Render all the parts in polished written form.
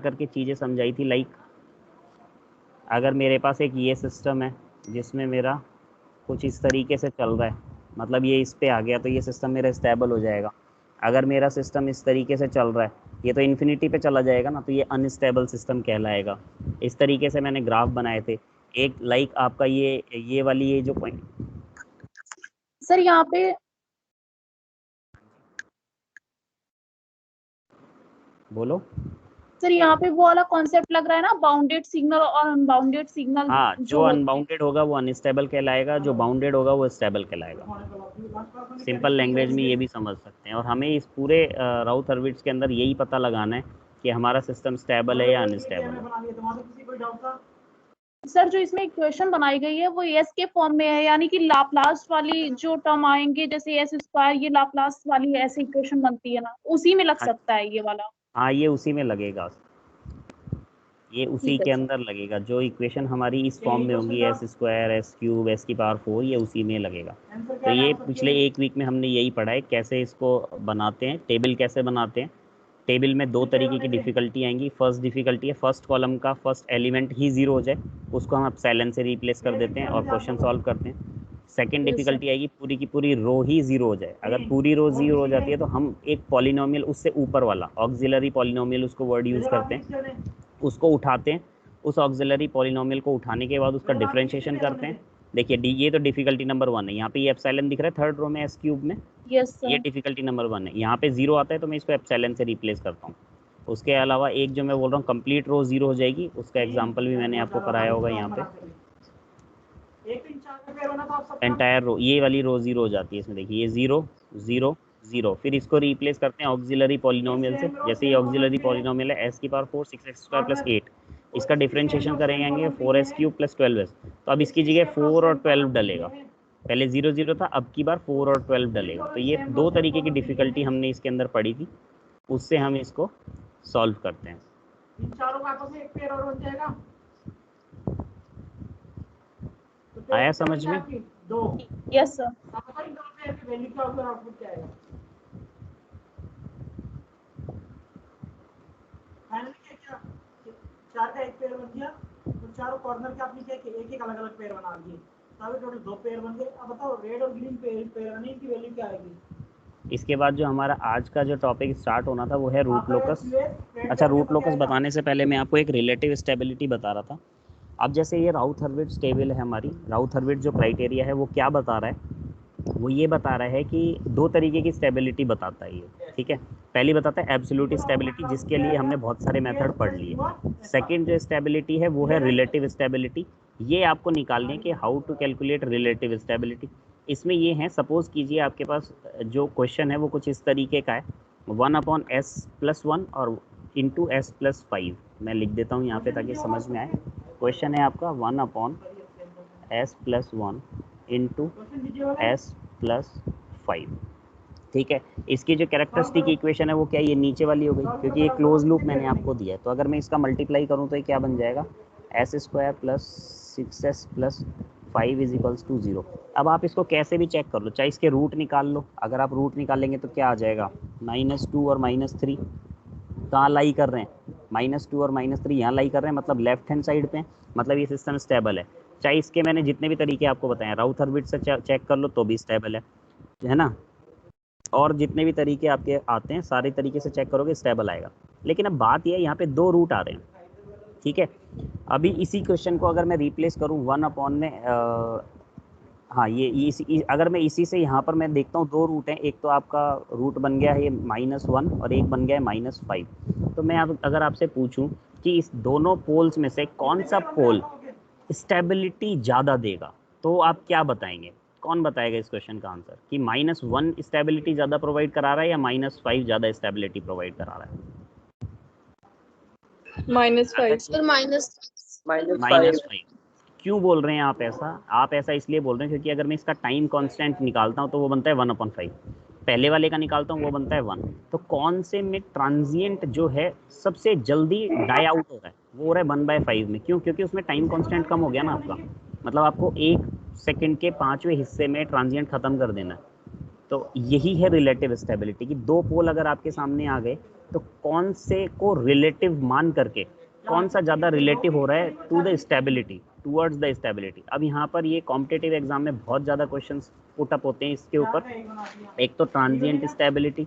करके चीज़ें समझाई थी। लाइक अगर मेरे पास एक ये सिस्टम है जिसमें मेरा कुछ इस तरीके से चल रहा है, मतलब ये इस पे आ गया तो ये सिस्टम मेरा स्टेबल हो जाएगा। अगर मेरा सिस्टम इस तरीके से चल रहा है, ये तो इन्फिनिटी पे चला जाएगा ना, तो ये अनस्टेबल सिस्टम कहलाएगा। इस तरीके से मैंने ग्राफ बनाए थे। एक लाइक आपका ये वाली ये जो पॉइंट, सर यहाँ पे बोलो। सर यहाँ पे वो वाला कॉन्सेप्ट लग रहा है ना, बाउंडेड सिग्नल और अनबाउंडेड सिग्नल हाँ, जो जो होते हैं। अनबाउंडेड होगा वो अनस्टेबल कहलाएगा, जो बाउंडेड होगा वो स्टेबल कहलाएगा। सिंपल लैंग्वेज में ये भी समझ सकते हैं। और हमें इस पूरे राउथ हर्विट्ज के अंदर यही पता लगाना है कि हमारा सिस्टम स्टेबल है या अनस्टेबल है। सर जो इसमें इक्वेशन बनाई गई है वो एस के फॉर्म में है, यानी कि लाप्लास वाली जो टर्म आएंगे जैसे एस स्क्वायर, ये लाप्लास वाली ऐसी इक्वेशन बनती है ना, उसी में लग हाँ, सकता है ये वाला। हाँ, ये उसी में लगेगा, ये उसी ठीक है के सर। अंदर लगेगा। जो इक्वेशन हमारी इस फॉर्म में होंगी, S square, S cube, S की पावर 4, ये उसी में लगेगा। तो ये पिछले एक वीक में हमने यही पढ़ा है, कैसे इसको बनाते हैं, टेबल कैसे बनाते हैं। टेबल में दो तरीके की डिफिकल्टी आएंगी। फर्स्ट डिफिकल्टी है फर्स्ट कॉलम का फर्स्ट एलिमेंट ही जीरो हो जाए, उसको हम एप्सिलॉन से रिप्लेस कर देते हैं और क्वेश्चन सॉल्व करते हैं। Second yes sir. डिफिकल्टी आएगी पूरी की पूरी रो ही जीरो हो जाए। अगर पूरी रो जीरो हो जाती है तो हम एक पॉलिनोमियल उससे ऊपर वाला ऑक्सिलरी पॉलिनोमियल, उसको वर्ड यूज़ करते हैं, उसको उठाते हैं। उस ऑक्सिलरी पॉलिनोमियल को उठाने के बाद उसका डिफरेंशिएशन करते हैं। देखिए डी, ये तो डिफिकल्टी नंबर 1 है। यहाँ पे ये एप्सिलॉन दिख रहा है थर्ड रो में एस क्यूब में, यस ये सर। डिफिकल्टी नंबर 1 है। यहाँ पे जीरो आता है तो मैं इसको एप्सिलॉन से रिप्लेस करता हूँ। उसके अलावा एक जो मैं बोल रहा हूँ कंप्लीट रो जीरो हो जाएगी, उसका एग्जाम्पल भी मैंने आपको कराया होगा। यहाँ पे एंटायर रो, ये वाली रो जीरो हो जाती है। इसमें देखिए ये जीरो जीरो जीरो, फिर इसको रिप्लेस करते हैं ऑक्सिलरी पॉलिनोमियल से। जैसे ये ऑक्सिलरी पॉलिनोमियल है एस की पावर 4 6x² + 8, इसका डिफरेंशिएशन करेंगे 4s³ + 12s। तो अब इसकी जगह 4 और 12 डलेगा। पहले जीरो जीरो था, अब की बार 4 और 12 डलेगा। तो ये दो तरीके की डिफिकल्टी हमने इसके अंदर पढ़ी थी, उससे हम इसको सॉल्व करते हैं। इन चारों का आपस में एक पेयर और बन जाएगा। तो आया समझ में? दो। Yes sir. अब बताइए दो पेयर की वैल्यू क्या होगा, आउटपुट क्या आएगा? फाइनली क्या चार का एक पेयर बन गया, तो चारों कॉर्नर के आपने क्या किया, एक एक अलग अलग पेयर बना दिए, तो टोटल दो पेयर बन गए। अब बताओ रेड और ग्रीन पेयर बनी, इनकी वैल्यू क्या आएगी? इसके बाद जो हमारा आज का जो टॉपिक स्टार्ट होना था वो है रूट लोकस। अच्छा, रूट लोकस बताने से पहले मैं आपको एक रिलेटिव स्टेबिलिटी बता रहा था। अब जैसे ये राउथ हर्विट्ज टेबल है हमारी, राउथ हर्विट्ज जो क्राइटेरिया है वो क्या बता रहा है, वो ये बता रहा है कि दो तरीके की स्टेबिलिटी बताता है ये। ठीक है, पहली बताता है एब्सोल्यूट स्टेबिलिटी, जिसके लिए हमने बहुत सारे मेथड पढ़ लिए। सेकंड जो स्टेबिलिटी है वो है रिलेटिव स्टेबिलिटी। ये आपको निकालनी है कि how to calculate relative stability. इसमें ये है, सपोज कीजिए आपके पास जो क्वेश्चन है वो कुछ इस तरीके का है, 1/s+1 और *s+5। मैं लिख देता हूँ यहाँ पे ताकि समझ में आए। क्वेश्चन है आपका 1/s+1 *s+5। ठीक है, इसकी जो कैरेक्टरिस्टिक इक्वेशन है वो क्या है, ये नीचे वाली हो गई, क्योंकि ये क्लोज लूप मैंने आपको दिया है। तो अगर मैं इसका मल्टीप्लाई करूँ तो ये क्या बन जाएगा, s² + 6s + 5 = 0। अब आप इसको कैसे भी चेक कर लो, चाहे इसके रूट निकाल लो। अगर आप रूट निकालेंगे तो क्या आ जाएगा, -2 और -3 कहाँ लाई कर रहे हैं, -2 और -3 यहाँ लाई कर रहे हैं, मतलब लेफ्ट हैंड साइड पे, मतलब ये सिस्टम स्टेबल है। चाहे इसके मैंने जितने भी तरीके आपको बताए, राउथ हर्विट्ज से चेक कर लो तो भी स्टेबल है ना। और जितने भी तरीके आपके आते हैं सारे तरीके से चेक करोगे स्टेबल आएगा। लेकिन अब बात यह है, यहाँ पे दो रूट आ रहे हैं। ठीक है, अभी इसी क्वेश्चन को अगर मैं रिप्लेस करूँ 1 में हाँ, ये अगर मैं इसी से यहाँ पर मैं देखता हूँ दो रूट हैं, एक तो आपका रूट बन गया है ये -1 और एक बन गया है -5। तो मैं अगर आपसे पूछूं कि इस दोनों पोल्स में से कौन सा पोल स्टेबिलिटी ज़्यादा देगा, तो आप क्या बताएंगे, कौन बताएगा इस क्वेश्चन का आंसर कि -1 स्टेबिलिटी ज़्यादा प्रोवाइड करा रहा है या -5 ज़्यादा स्टेबिलिटी प्रोवाइड करा रहा है? -5 सर -5 क्यों बोल रहे हैं आप ऐसा? आप ऐसा इसलिए बोल रहे हैं क्योंकि अगर मैं इसका टाइम कांस्टेंट निकालता हूँ तो वो बनता है 1/5, पहले वाले का निकालता हूँ वो बनता है 1। तो कौन से में ट्रांजिएंट जो है सबसे जल्दी डाई आउट हो रहा है, वो हो रहा है 1/5 में। क्यों? क्योंकि उसमें टाइम कांस्टेंट कम हो गया ना आपका, मतलब आपको 1 सेकंड के 5वें हिस्से में ट्रांजिएंट खत्म कर देना है। तो यही है रिलेटिव स्टेबिलिटी कि दो पोल अगर आपके सामने आ गए तो कौन से को रिलेटिव मान करके कौन सा ज़्यादा रिलेटिव हो रहा है to the stability, towards the stability. अब यहाँ पर ये कॉम्पिटिटिव एग्जाम में बहुत ज़्यादा क्वेश्चंस पुट अप होते हैं इसके ऊपर। एक तो transient stability,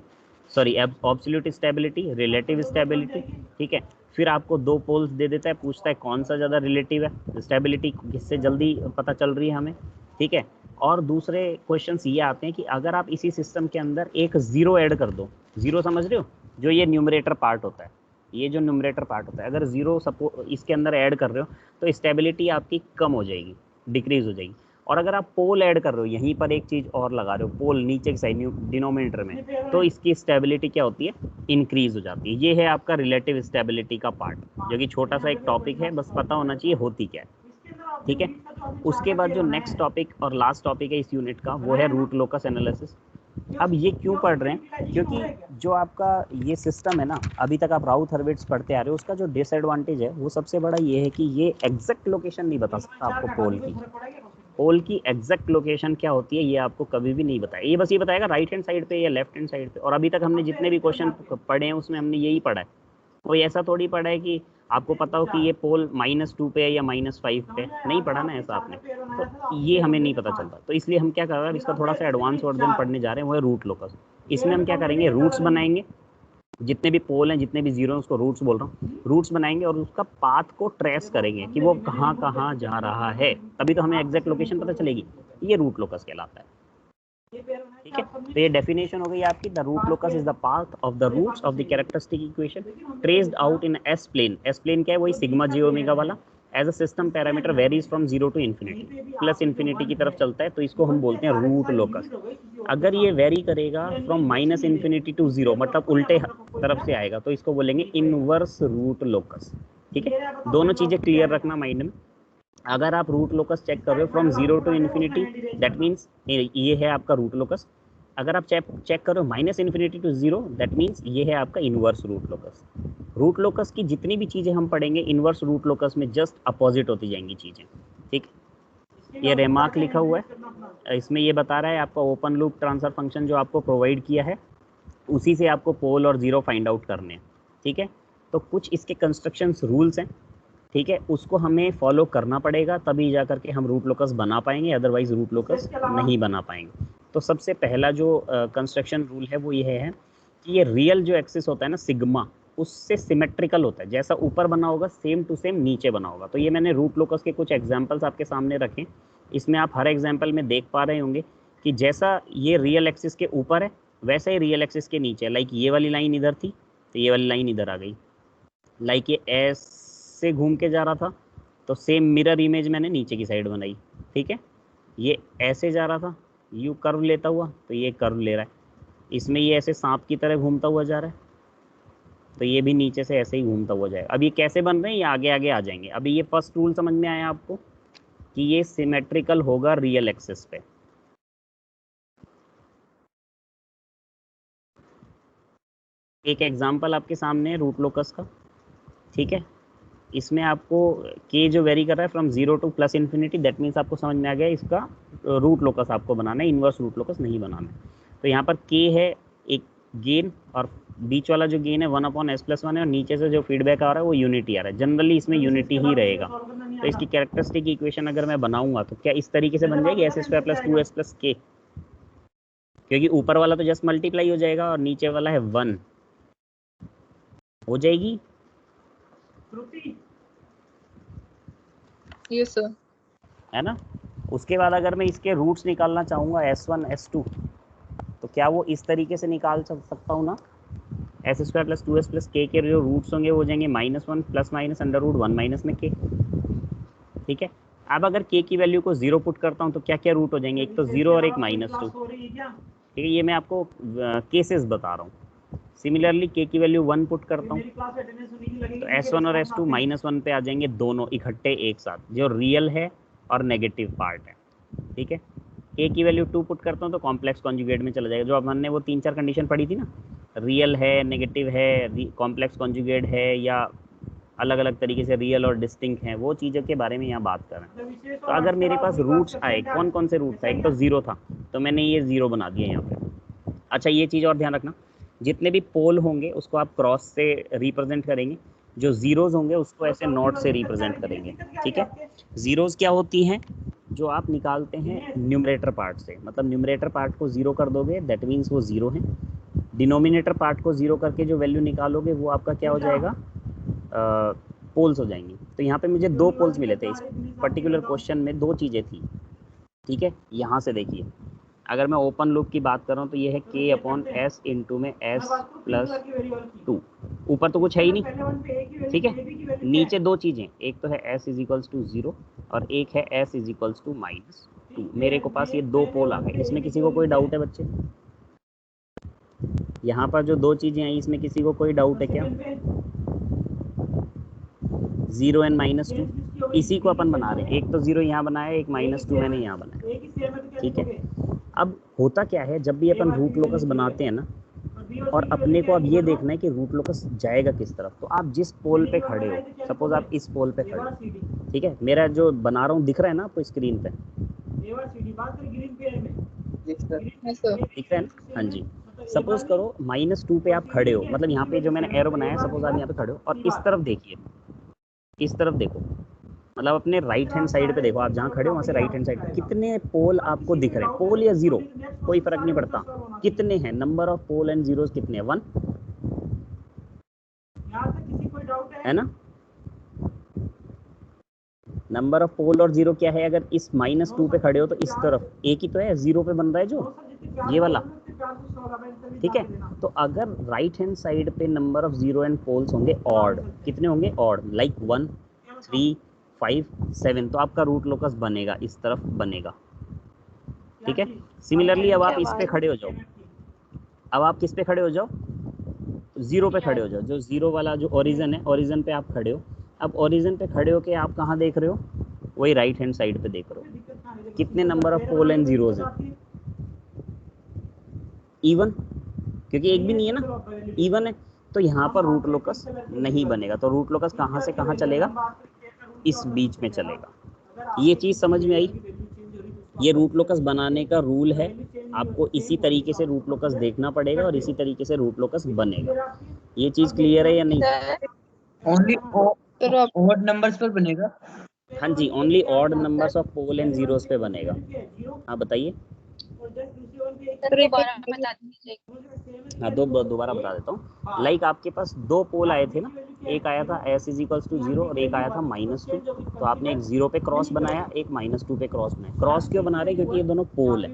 sorry absolute stability, relative stability, ठीक है। फिर आपको दो पोल्स दे देता है, पूछता है कौन सा ज़्यादा रिलेटिव है, स्टेबिलिटी किससे जल्दी पता चल रही है हमें, ठीक है। और दूसरे क्वेश्चंस ये आते हैं कि अगर आप इसी सिस्टम के अंदर एक ज़ीरो ऐड कर दो, ज़ीरो समझ रहे हो, जो ये न्यूमरेटर पार्ट होता है, ये जो न्यूमरेटर पार्ट होता है, अगर ज़ीरो इसके अंदर ऐड कर रहे हो तो स्टेबिलिटी आपकी कम हो जाएगी, डिक्रीज हो जाएगी। और अगर आप पोल ऐड कर रहे हो, यहीं पर एक चीज़ और लगा रहे हो, पोल नीचे की साइड डिनोमिनेटर में, तो इसकी स्टेबिलिटी क्या होती है, इंक्रीज हो जाती है। ये है आपका रिलेटिव स्टेबिलिटी का पार्ट, जो कि छोटा सा एक टॉपिक है, बस पता होना चाहिए होती क्या है, ठीक है। उसके बाद जो नेक्स्ट टॉपिक और लास्ट टॉपिक है इस यूनिट का, वो है रूट लोकस एनालिसिस। अब ये क्यों पढ़ रहे हैं, क्योंकि जो आपका ये सिस्टम है ना, अभी तक आप राउथ हर्विट्ज पढ़ते आ रहे हो, उसका जो डिसएडवांटेज है वो सबसे बड़ा ये है कि ये एग्जैक्ट लोकेशन नहीं बता सकता आपको पोल की। पोल की एग्जैक्ट लोकेशन क्या होती है ये आपको कभी भी नहीं बताएगा, ये बस ये बताएगा राइट हैंड साइड पे या लेफ्ट हैंड साइड पे। और अभी तक हमने जितने भी क्वेश्चन पढ़े हैं उसमें हमने यही पढ़ा है, कोई ऐसा थोड़ी पढ़ा है कि आपको पता हो कि ये पोल -2 पे है या -5 पे, नहीं पढ़ा ना ऐसा आपने, तो ये हमें नहीं पता चलता। तो इसलिए हम क्या कर रहे हैं, इसका थोड़ा सा एडवांस वर्जन पढ़ने जा रहे हैं, वो है रूट लोकस। इसमें हम क्या करेंगे, रूट्स बनाएंगे, जितने भी पोल हैं, जितने भी जीरो हैं, उसको रूट्स बोल रहा हूँ, रूट्स बनाएंगे और उसका पाथ को ट्रेस करेंगे कि वो कहाँ कहाँ जा रहा है, तभी तो हमें एग्जैक्ट लोकेशन पता चलेगी। ये रूट लोकस कहलाता है, ठीक है। तो ये डेफिनेशन हो गई आपकी, the root locus is the path of the roots of the characteristic equation traced out in s plane. S plane क्या है, वही सिग्मा जे ओमेगा वाला। As a system parameter varies from 0 to infinity, plus infinity की तरफ चलता है, तो इसको हम बोलते हैं रूट लोकस। अगर ये वेरी करेगा फ्रॉम -इन्फिनिटी टू 0, मतलब उल्टे तरफ से आएगा, तो इसको बोलेंगे इनवर्स रूट लोकस, ठीक है। दोनों चीज़ें क्लियर रखना माइंड में। अगर आप रूट लोकस चेक कर रहे हो from 0 to infinity, that means ये है आपका रूट लोकस। अगर आप चेक करो -इन्फिनिटी टू 0, दैट मीन्स ये है आपका inverse root locus. Root locus की जितनी भी चीज़ें हम पढ़ेंगे, इनवर्स रूट लोकस में जस्ट अपोजिट होती जाएंगी चीज़ें, ठीक। ये रेमार्क लिखा हुआ है, इसमें ये बता रहा है आपका ओपन लूप ट्रांसफर फंक्शन जो आपको प्रोवाइड किया है, उसी से आपको पोल और जीरो फाइंड आउट करने हैं, ठीक है। तो कुछ इसके कंस्ट्रक्शंस रूल्स हैं, ठीक है, उसको हमें फॉलो करना पड़ेगा, तभी जा करके हम रूट लोकस बना पाएंगे, अदरवाइज रूट लोकस नहीं बना पाएंगे। तो सबसे पहला जो कंस्ट्रक्शन रूल है वो ये है कि ये रियल जो एक्सिस होता है ना सिग्मा, उससे सिमेट्रिकल होता है, जैसा ऊपर बना होगा सेम टू सेम नीचे बना होगा। तो ये मैंने रूट लोकस के कुछ एग्जाम्पल्स आपके सामने रखे, इसमें आप हर एग्जाम्पल में देख पा रहे होंगे कि जैसा ये रियल एक्सिस के ऊपर है वैसा ही रियल एक्सिस के नीचे है। लाइक ये वाली लाइन इधर थी तो ये वाली लाइन इधर आ गई, लाइक ये ऐसे घूम के जा रहा था तो सेम मिरर इमेज मैंने नीचे की साइड बनाई, ठीक है। ये ऐसे जा रहा था, यू कर्व लेता हुआ, तो ये कर्व ले रहा है। इसमें ये ऐसे सांप की तरह घूमता हुआ जा रहा है, तो ये भी नीचे से ऐसे ही घूमता हुआ जाएगा। अब ये कैसे बन रहे हैं, ये आगे आगे आ जाएंगे। अभी ये फर्स्ट रूल समझ में आया आपको कि ये सिमेट्रिकल होगा रियल एक्सिस पे। एक एग्जांपल आपके सामने है रूट लोकस का, ठीक है। इसमें आपको के जो वेरी कर रहा है from 0 two plus infinity, that means आपको समझ में आ गया इसका रूट लोकस आपको बनाना है, इनवर्स रूट लोकस नहीं बनाना है। तो यहाँ पर के है एक गेन, और बीच वाला जो गेन है 1/s+1 है, और नीचे से जो फीडबैक आ रहा है वो यूनिटी आ रहा है। जनरली इसमें यूनिटी ही रहेगा। तो इसकी कैरेक्टरिस्टिक इक्वेशन अगर मैं बनाऊंगा तो क्या इस तरीके से बन जाएगी, s² + 2s + k, क्योंकि ऊपर वाला तो जस्ट मल्टीप्लाई हो जाएगा और नीचे वाला है 1 हो जाएगी। यस सर, है ना। उसके बाद अगर मैं इसके रूट्स निकालना चाहूँगा s1 s2, तो क्या वो इस तरीके से निकाल सकता हूँ ना, s² + 2s + k के जो रूट्स होंगे वो हो जाएंगे -1 ± √1 - में k, ठीक है। अब अगर k की वैल्यू को 0 पुट करता हूँ तो क्या क्या रूट हो जाएंगे, एक तो 0 और एक -2, ठीक है। ये मैं आपको केसेस बता रहा हूँ। सिमिलरली k की वैल्यू 1 पुट करता हूँ तो s1 और s2 -1 पे आ जाएंगे, दोनों इकट्ठे एक साथ, जो रियल है और नेगेटिव पार्ट है, ठीक है। k की वैल्यू 2 पुट करता हूँ तो कॉम्प्लेक्स कॉन्जुगेट में चला जाएगा, जो हमने वो 3-4 कंडीशन पढ़ी थी ना, रियल है, नेगेटिव है, कॉम्प्लेक्स कॉन्जुगेट है, या अलग अलग तरीके से रियल और डिस्टिंक्ट हैं, वो चीज़ों के बारे में यहाँ बात कर रहे हैं। तो अगर मेरे पास रूट्स आए, कौन कौन से रूट्स आए, एक तो 0 था तो मैंने ये 0 बना दिया यहाँ पे, अच्छा ये चीज़ और ध्यान रखना, जितने भी पोल होंगे उसको आप क्रॉस से रिप्रेजेंट करेंगे, जो जीरोज होंगे उसको ऐसे नॉट से रिप्रेजेंट करेंगे, ठीक है। जीरोज क्या होती हैं, जो आप निकालते हैं न्यूमरेटर पार्ट से, मतलब न्यूमरेटर पार्ट को जीरो कर दोगे दैट मीन्स वो जीरो है, डिनोमिनेटर पार्ट को जीरो करके जो वैल्यू निकालोगे वो आपका क्या हो जाएगा, पोल्स हो जाएंगी। तो यहाँ पे मुझे 2 पोल्स मिले थे इस पर्टिकुलर क्वेश्चन में, 2 चीज़ें थी, ठीक है। यहाँ से देखिए, अगर मैं ओपन लूप की बात कर रहा हूँ तो ये है k अपॉन एस इंटू में s प्लस 2, ऊपर तो कुछ है ही नहीं, ठीक है। नीचे 2 चीज़ें, एक तो है s इज इक्वल्स टू 0 और एक है s इज इक्वल्स टू -2। मेरे को पास ये 2 पोल आ गए। इसमें किसी को कोई डाउट है बच्चे? यहाँ पर जो 2 चीज़ें आई इसमें किसी को कोई डाउट है क्या? 0 एंड -2 इसी को अपन बना रहे हैं, एक तो 0 यहाँ बनाया, एक -2 मैंने यहाँ बनाया, ठीक है। अब होता क्या है, जब भी अपन रूट लोकस बनाते हैं ना, और अपने को अब ये देखना है कि रूट लोकस जाएगा किस तरफ, तो आप जिस पोल पे खड़े हो, सपोज आप इस पोल पे खड़े हो, ठीक है, मेरा जो बना रहा हूँ दिख रहा है ना आपको स्क्रीन पे, दिख रहा है ना? हाँ जी। सपोज करो -2 पे आप खड़े हो, मतलब यहाँ पे जो मैंने एरो बनाया है, सपोज आप यहाँ पे खड़े हो और इस तरफ देखिए, इस तरफ देखो, मतलब अपने राइट हैंड साइड पे देखो, आप जहाँ खड़े हो वहाँ से राइट हैंड साइड, कितने पोल आपको दिख रहे हैं? पोल या जीरो, कोई फर्क नहीं पड़ता, कितने हैं, number of pole and zeros कितने हैं? 1 है ना। नंबर ऑफ पोल और जीरो क्या है? अगर इस -2 पे खड़े हो तो इस तरफ एक ही तो है, 0 पे बन रहा है जो ये वाला, ठीक है। तो अगर राइट हैंड साइड पे number of zero and poles होंगे ऑड, कितने होंगे? ऑड, लाइक 1 3 5 7, तो आपका रूट लोकस बनेगा, इस तरफ बनेगा, ठीक है। सिमिलरली अब आप इस पे खड़े हो जाओ, अब आप किस पे खड़े हो जाओ? 0 पे खड़े हो जाओ, जो 0 वाला जो ओरिजिन है, ओरिजिन पे आप खड़े हो। अब ओरिजिन पे खड़े हो के आप कहाँ देख रहे हो? वही राइट हैंड साइड पे देख रहे हो। कितने number of pole and zeros हैं? इवन, क्योंकि एक भी नहीं है ना, इवन है, तो यहाँ पर रूट लोकस नहीं बनेगा। तो रूट लोकस कहाँ से कहाँ चलेगा? इस बीच में चलेगा। ये चीज़ समझ में आई? ये रूट लोकस बनाने का रूल है, आपको इसी तरीके से रूट लोकस देखना पड़ेगा और इसी तरीके से रूट लोकस बनेगा। ये चीज़ क्लियर है या नहीं? ओनली ऑड नंबर्स पर बनेगा? हाँ जी, only odd numbers of pole and zeros पे बनेगा। हाँ बताइए। हाँ दोबारा बता देता हूँ। लाइक आपके पास 2 पोल आए थे ना, एक आया था s इज इक्वल्स टू 0 और एक आया था -2। तो आपने एक 0 पे क्रॉस बनाया, एक -2 पे क्रॉस बनाया। क्रॉस क्यों बना रहे? क्योंकि ये दोनों पोल है।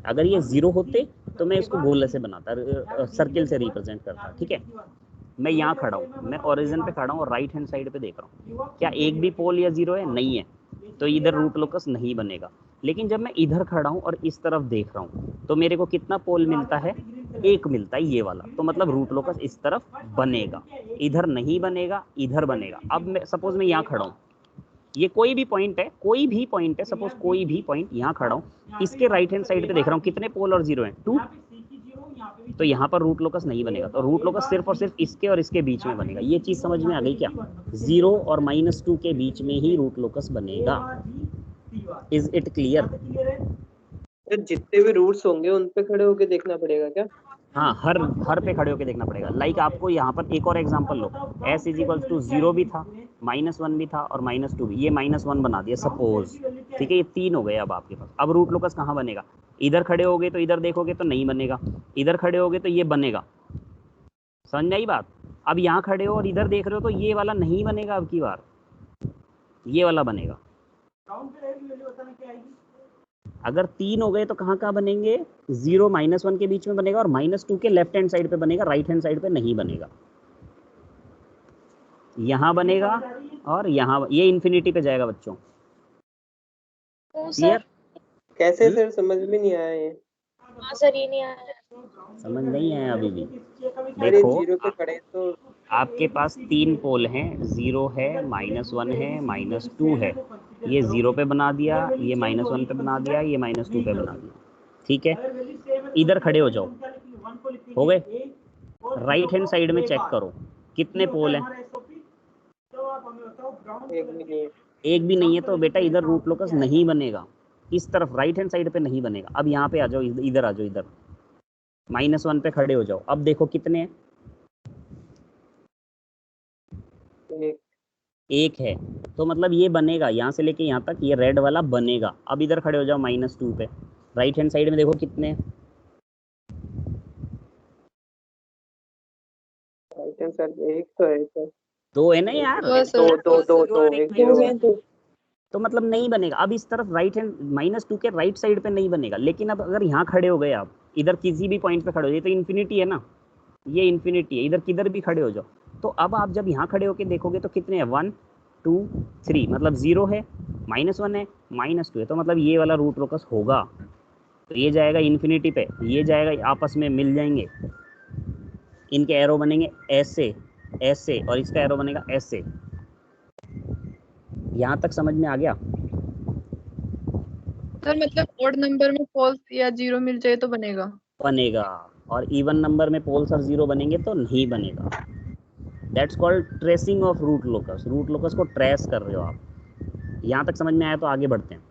अगर ये 0 होते तो मैं इसको गोले से बनाता, सर्किल से रिप्रेजेंट करता, ठीक है। मैं यहाँ खड़ा हूँ, मैं ओरिजिन पे खड़ा हूँ और राइट हैंड साइड पे देख रहा हूँ, क्या एक भी पोल या 0 है? नहीं है, तो इधर रूट लोकस नहीं बनेगा। लेकिन जब मैं इधर खड़ा हूँ और इस तरफ देख रहा हूँ, तो मेरे को कितना पोल मिलता है? एक मिलता है, ये वाला। तो मतलब रूट लोकस इस तरफ बनेगा, इधर नहीं बनेगा, इधर बनेगा। अब मैं सपोज मैं यहाँ खड़ा हूँ, ये कोई भी पॉइंट है, कोई भी पॉइंट है, सपोज कोई भी पॉइंट यहाँ खड़ा हूँ, इसके राइट हैंड साइड पे देख रहा हूँ, कितने पोल और जीरो हैं? 2। तो यहाँ पर रूट लोकस नहीं बनेगा। तो रूट लोकस सिर्फ और सिर्फ इसके और इसके बीच में बनेगा। ये चीज समझ में आ गई क्या? 0 और -2 के बीच में ही रूट लोकस बनेगा। Is it clear? तो जितने भी रूट्स होंगे उन पे खड़े होके देखना पड़ेगा क्या? हाँ, हर पे खड़े होके देखना पड़ेगा। लाइक आपको यहाँ पर एक और एग्जांपल लो, s इज इक्वल्स टू 0 भी था, -1 भी था और -2 भी। ये -1 बना दिया सपोज, ठीक है। ये 3 हो गए अब आपके पास। अब रूट लोकस कहाँ बनेगा? इधर खड़े होगे तो इधर देखोगे तो नहीं बनेगा, इधर खड़े होगे तो ये बनेगा। समझ में आई बात? अब यहाँ खड़े हो और इधर देख रहे हो तो ये वाला नहीं बनेगा, अब की बार ये वाला बनेगा। अगर 3 हो गए तो कहाँ कहाँ बनेंगे? 0 -1 के बीच में बनेगा और -2 के लेफ्ट हैंड साइड पे बनेगा, राइट हैंड साइड पे नहीं बनेगा। यहाँ बनेगा और यहाँ, ये इन्फिनिटी पे जाएगा बच्चों। क्लियर? कैसे सर, समझ में नहीं आया ये। सर ये नहीं आया, समझ नहीं आया अभी भी? अरे देखो, 0 पे खड़े तो आपके पास 3 पोल हैं, 0 है, -1 है, -2 है। ये 0 पे बना दिया, ये -1 पे बना दिया, ये -2 पे बना दिया, ठीक है। इधर खड़े हो जाओ, हो गए। राइट हैंड साइड में चेक करो कितने पोल हैं? एक भी नहीं है। एक भी नहीं है, तो बेटा इधर रूट लोकस नहीं बनेगा, इस तरफ राइट हैंड साइड पे नहीं बनेगा। अब यहाँ पे आ जाओ, इधर आ जाओ, इधर -1 पे खड़े हो जाओ। अब देखो कितने हैं, एक 1 है, तो मतलब ये बनेगा यहाँ से लेके यहाँ तक, ये रेड वाला बनेगा। अब इधर खड़े हो जाओ -2 पे, राइट हैंड साइड में देखो कितने हैं, राइट हैंड साइड एक तो है सर, 2 है ना यार, दो दो दो दो एक दो जीरो है दो। तो मतलब नहीं बनेगा। अब इस तरफ राइट हैंड -2 के राइट साइड पे नहीं बनेगा, लेकिन अब अगर यहाँ खड़े हो गए आप, इधर किसी भी पॉइंट पे खड़े हो, ये तो इन्फिनिटी है ना, ये इन्फिनिटी है, इधर किधर भी खड़े हो जाओ। तो अब आप जब यहाँ खड़े होके देखोगे तो कितने हैं, 1 2 3, मतलब 0 है, -1 है, -2 है, तो मतलब ये वाला रूट लोकस होगा। तो ये जाएगा इन्फिनिटी पे, ये जाएगा, आपस में मिल जाएंगे, इनके एरो बनेंगे ऐसे ऐसे, और इसका एरो बनेगा ऐसे। यहाँ तक समझ में आ गया? सर मतलब ऑड नंबर में फॉल्स या जीरो मिल जाए तो बनेगा? बनेगा, और इवन नंबर में पोल्स और जीरो बनेंगे तो नहीं बनेगा। That's called tracing of root locus. Root locus को ट्रेस कर रहे हो आप। यहाँ तक समझ में आया तो आगे बढ़ते हैं।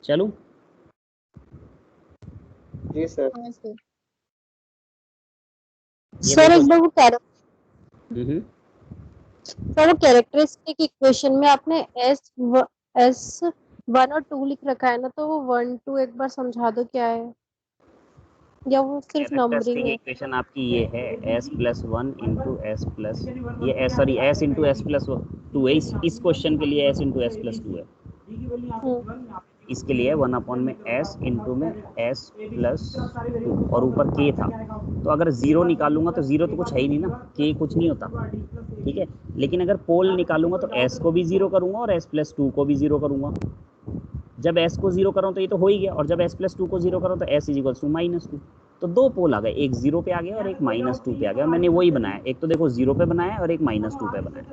चलूं? जी सर। हाँ सर। ये सर देखो, एक बार वो हम्म, सर वो कैरेक्टरिस्टिक इक्वेशन में आपने S1 और 2 लिख रखा है ना, तो वो 1 2 एक बार समझा दो क्या है, या वो सिर्फ नंबरिंग कैरेक्टरिस्टिक है? इक्वेशन आपकी ये है s+1 इंटू एस प्लस, ये सॉरी s इंटू s+2 है। इस क्वेश्चन के लिए s इंटू s+2 है। इसके लिए 1/s इंटू में s+2 और ऊपर k था। तो अगर 0 निकालूंगा तो 0 तो कुछ है ही नहीं ना, k कुछ नहीं होता, ठीक है। लेकिन अगर पोल निकालूंगा तो s को भी 0 करूंगा और s+2 को भी 0 करूंगा। जब s को 0 करो तो ये तो हो ही गया, और जब s+2 को 0 करो तो s = -2। तो दो पोल आ गए, एक 0 पे आ गया और एक -2 पे आ गया। मैंने वही बनाया, एक तो देखो 0 पे बनाया और एक -2 पे बनाया।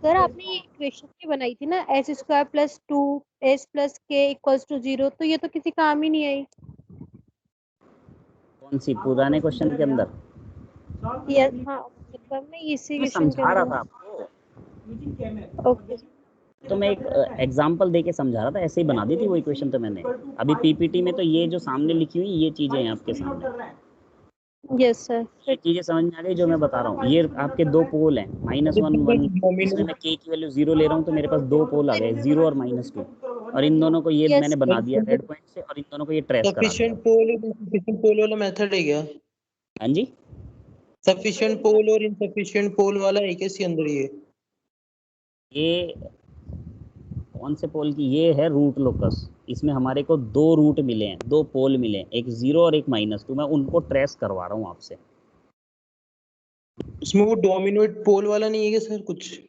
सर आपने ये इक्वेशन की बनाई थी ना, s² + 2 s + k = 0, तो ये तो किसी काम ही नहीं आई। कौन सी, पुराने क्वेश्चन के अंदर? यस, हाँ मतलब मैं इसी मैं क्वेश्चन के समझा रहा अंदर। था आपको, ओके। तो मैं एक एग्जांपल दे के समझा रहा था, ऐसे ही बना दी थी वो इक्वेशन। तो मैंने अभी पीपीटी में तो ये जो सामने लिखी हुई ये चीज़ें हैं आपके सामने, यस सर, ये फिर चीज़ें समझ में आ गई जो मैं बता रहा हूँ। ये आपके दो पोल हैं, -1 1, इसमें मैं k की वैल्यू 0 ले रहा हूँ, तो मेरे पास दो पोल आ गए, 0 और -2, और इन दोनों को ये यस मैंने बना दिया रेड पॉइंट से, और इन दोनों को ये ट्रेस करा दिया। सफिशिएंट पोल और इनसफिशिएंट पोल वाला मेथड है क्या? हाँ जी, सफिशिएंट पोल और इनसफिशिएंट पोल वाला है क्या इसके अंदर? ये कौन से पोल की, ये है रूट लोकस। इसमें हमारे को दो रूट मिले हैं, दो पोल मिले हैं, एक 0 और एक -2। मैं उनको ट्रेस करवा रहा हूँ आपसे। इसमें वो डोमिनेट पोल वाला नहीं है क्या सर कुछ?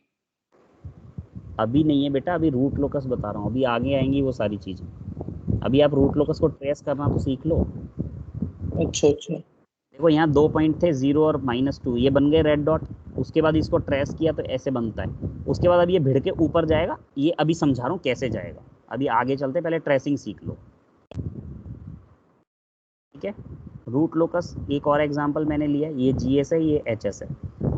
अभी नहीं है बेटा, अभी रूट लोकस बता रहा हूँ, अभी आगे आएंगी वो सारी चीज़ें। अभी आप रूट लोकस को ट्रेस करना तो सीख लो। अच्छा अच्छा। देखो यहाँ दो पॉइंट थे, 0 और -2, ये बन गए रेड डॉट। उसके बाद इसको ट्रेस किया तो ऐसे बनता है। उसके बाद अब ये भिड़ के ऊपर जाएगा, ये अभी समझा रहा हूँ कैसे जाएगा। अभी आगे चलते, पहले ट्रेसिंग सीख लो, ठीक है। रूट लोकस एक और एग्जांपल मैंने लिया, ये GS है, ये HS है।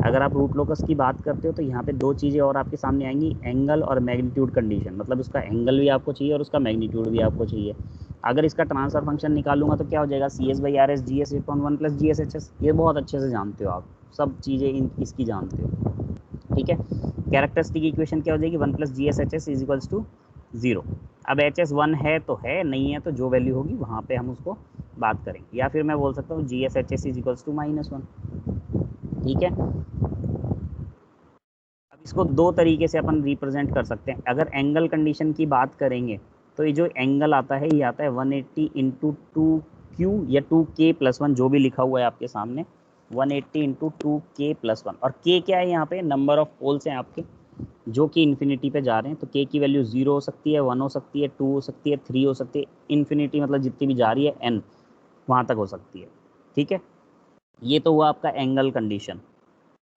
अगर आप रूट लोकस की बात करते हो तो यहाँ पे दो चीज़ें और आपके सामने आएंगी, एंगल और मैग्नीट्यूड कंडीशन। मतलब उसका एंगल भी आपको चाहिए और उसका मैग्नीट्यूड भी आपको चाहिए। अगर इसका ट्रांसफर फंक्शन निकालूंगा तो क्या हो जाएगा, CS/RS GS/1 + GS/HS। ये बहुत अच्छे से जानते हो आप, सब चीज़ें इसकी जानते हो, ठीक है। कैरेक्टरिस्टिक इक्वेशन क्या हो जाएगी, 1 + GS/HS = 0। अब HS 1 है तो है, नहीं है तो जो वैल्यू होगी वहाँ पे हम उसको बात करेंगे। या फिर मैं बोल सकता हूँ GS/HS = -1, ठीक है। अब इसको दो तरीके से अपन रिप्रेजेंट कर सकते हैं। अगर एंगल कंडीशन की बात करेंगे तो ये जो एंगल आता है, ये आता है 180 × 2Q या 2K+1, जो भी लिखा हुआ है आपके सामने, 180 × 2K+1। और K क्या है, यहाँ पे नंबर ऑफ पोल्स हैं आपके जो कि इन्फिनिटी पे जा रहे हैं। तो K की वैल्यू 0 हो सकती है, 1 हो सकती है, 2 हो सकती है, 3 हो सकती है, इन्फिनिटी मतलब जितनी भी जा रही है N वहाँ तक हो सकती है, ठीक है। ये तो हुआ आपका एंगल कंडीशन।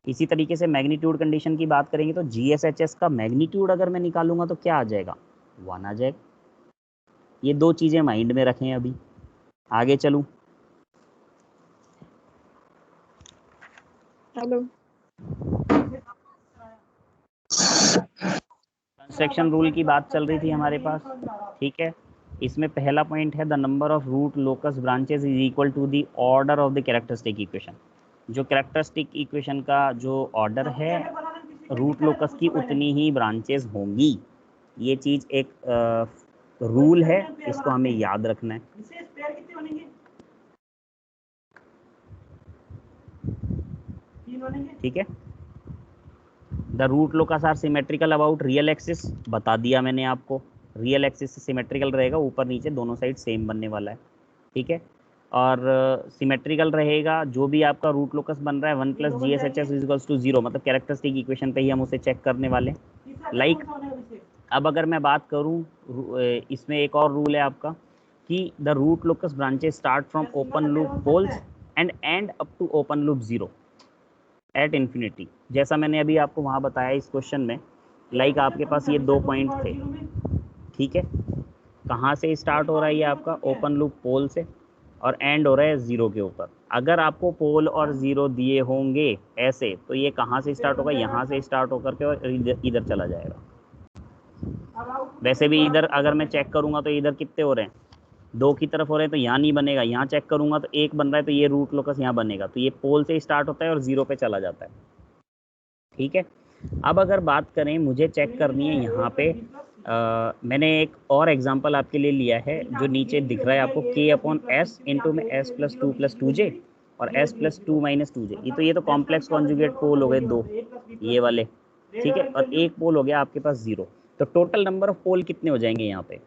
इसी तरीके से मैग्नीट्यूड कंडीशन की बात करेंगे तो GS/HS का मैग्नीट्यूड अगर मैं निकालूंगा तो क्या आ जाएगा, 1 आ जाएगा। ये दो चीज़ें माइंड में रखें। अभी आगे चलूँ? हेलो। कंस्ट्रक्शन रूल की बात चल रही थी हमारे पास, ठीक है। इसमें पहला पॉइंट है the number of root locus branches is equal to the order of the characteristic equation. जो कैरेक्टरिस्टिक इक्वेशन का जो ऑर्डर है रूट लोकस की उतनी ही ब्रांचेस होंगी। ये चीज़ एक रूल है, इसको हमें याद रखना है। ठीक है। The root locus are symmetrical about real axis, बता दिया मैंने आपको, रियल एक्सिस से सिमेट्रिकल रहेगा, ऊपर नीचे दोनों साइड सेम बनने वाला है, ठीक है। और सिमेट्रिकल रहेगा जो भी आपका रूट लोकस बन रहा है 1 + GSHS इक्वल्स टू 0, मतलब कैरेक्टरिस्टिक इक्वेशन पे ही हम उसे चेक करने वाले हैं। लाइक अब अगर मैं बात करूं, इसमें एक और रूल है आपका कि the root locus branches start from open loop poles and end up to open loop 0 at infinity. जैसा मैंने अभी आपको वहाँ बताया इस क्वेश्चन में, लाइक आपके पास ये 2 पॉइंट थे, ठीक है। कहाँ से स्टार्ट हो रहा है ये आपका ओपन लूप पोल से और एंड हो रहा है 0 के ऊपर। अगर आपको पोल और 0 दिए होंगे ऐसे, तो ये कहाँ से स्टार्ट होगा, यहाँ से स्टार्ट होकर के और इधर चला जाएगा। वैसे भी इधर अगर मैं चेक करूँगा तो इधर कितने हो रहे हैं, 2 की तरफ हो रहे हैं, तो यहाँ नहीं बनेगा। यहाँ चेक करूँगा तो 1 बन रहा है, तो ये रूट लोकस यहाँ बनेगा। तो ये पोल से स्टार्ट होता है और 0 पे चला जाता है, ठीक है। अब अगर बात करें, मुझे चेक करनी है यहाँ पे, मैंने एक और एग्जांपल आपके लिए लिया है जो नीचे दिख रहा है आपको, k/s इंटू में s + 2 + 2j और s + 2 - 2j। ये तो कॉम्प्लेक्स कॉन्जुगेट पोल हो गए 2 ये वाले, ठीक है। और एक पोल हो गया आपके पास 0। तो टोटल नंबर ऑफ पोल कितने हो जाएंगे यहाँ पे,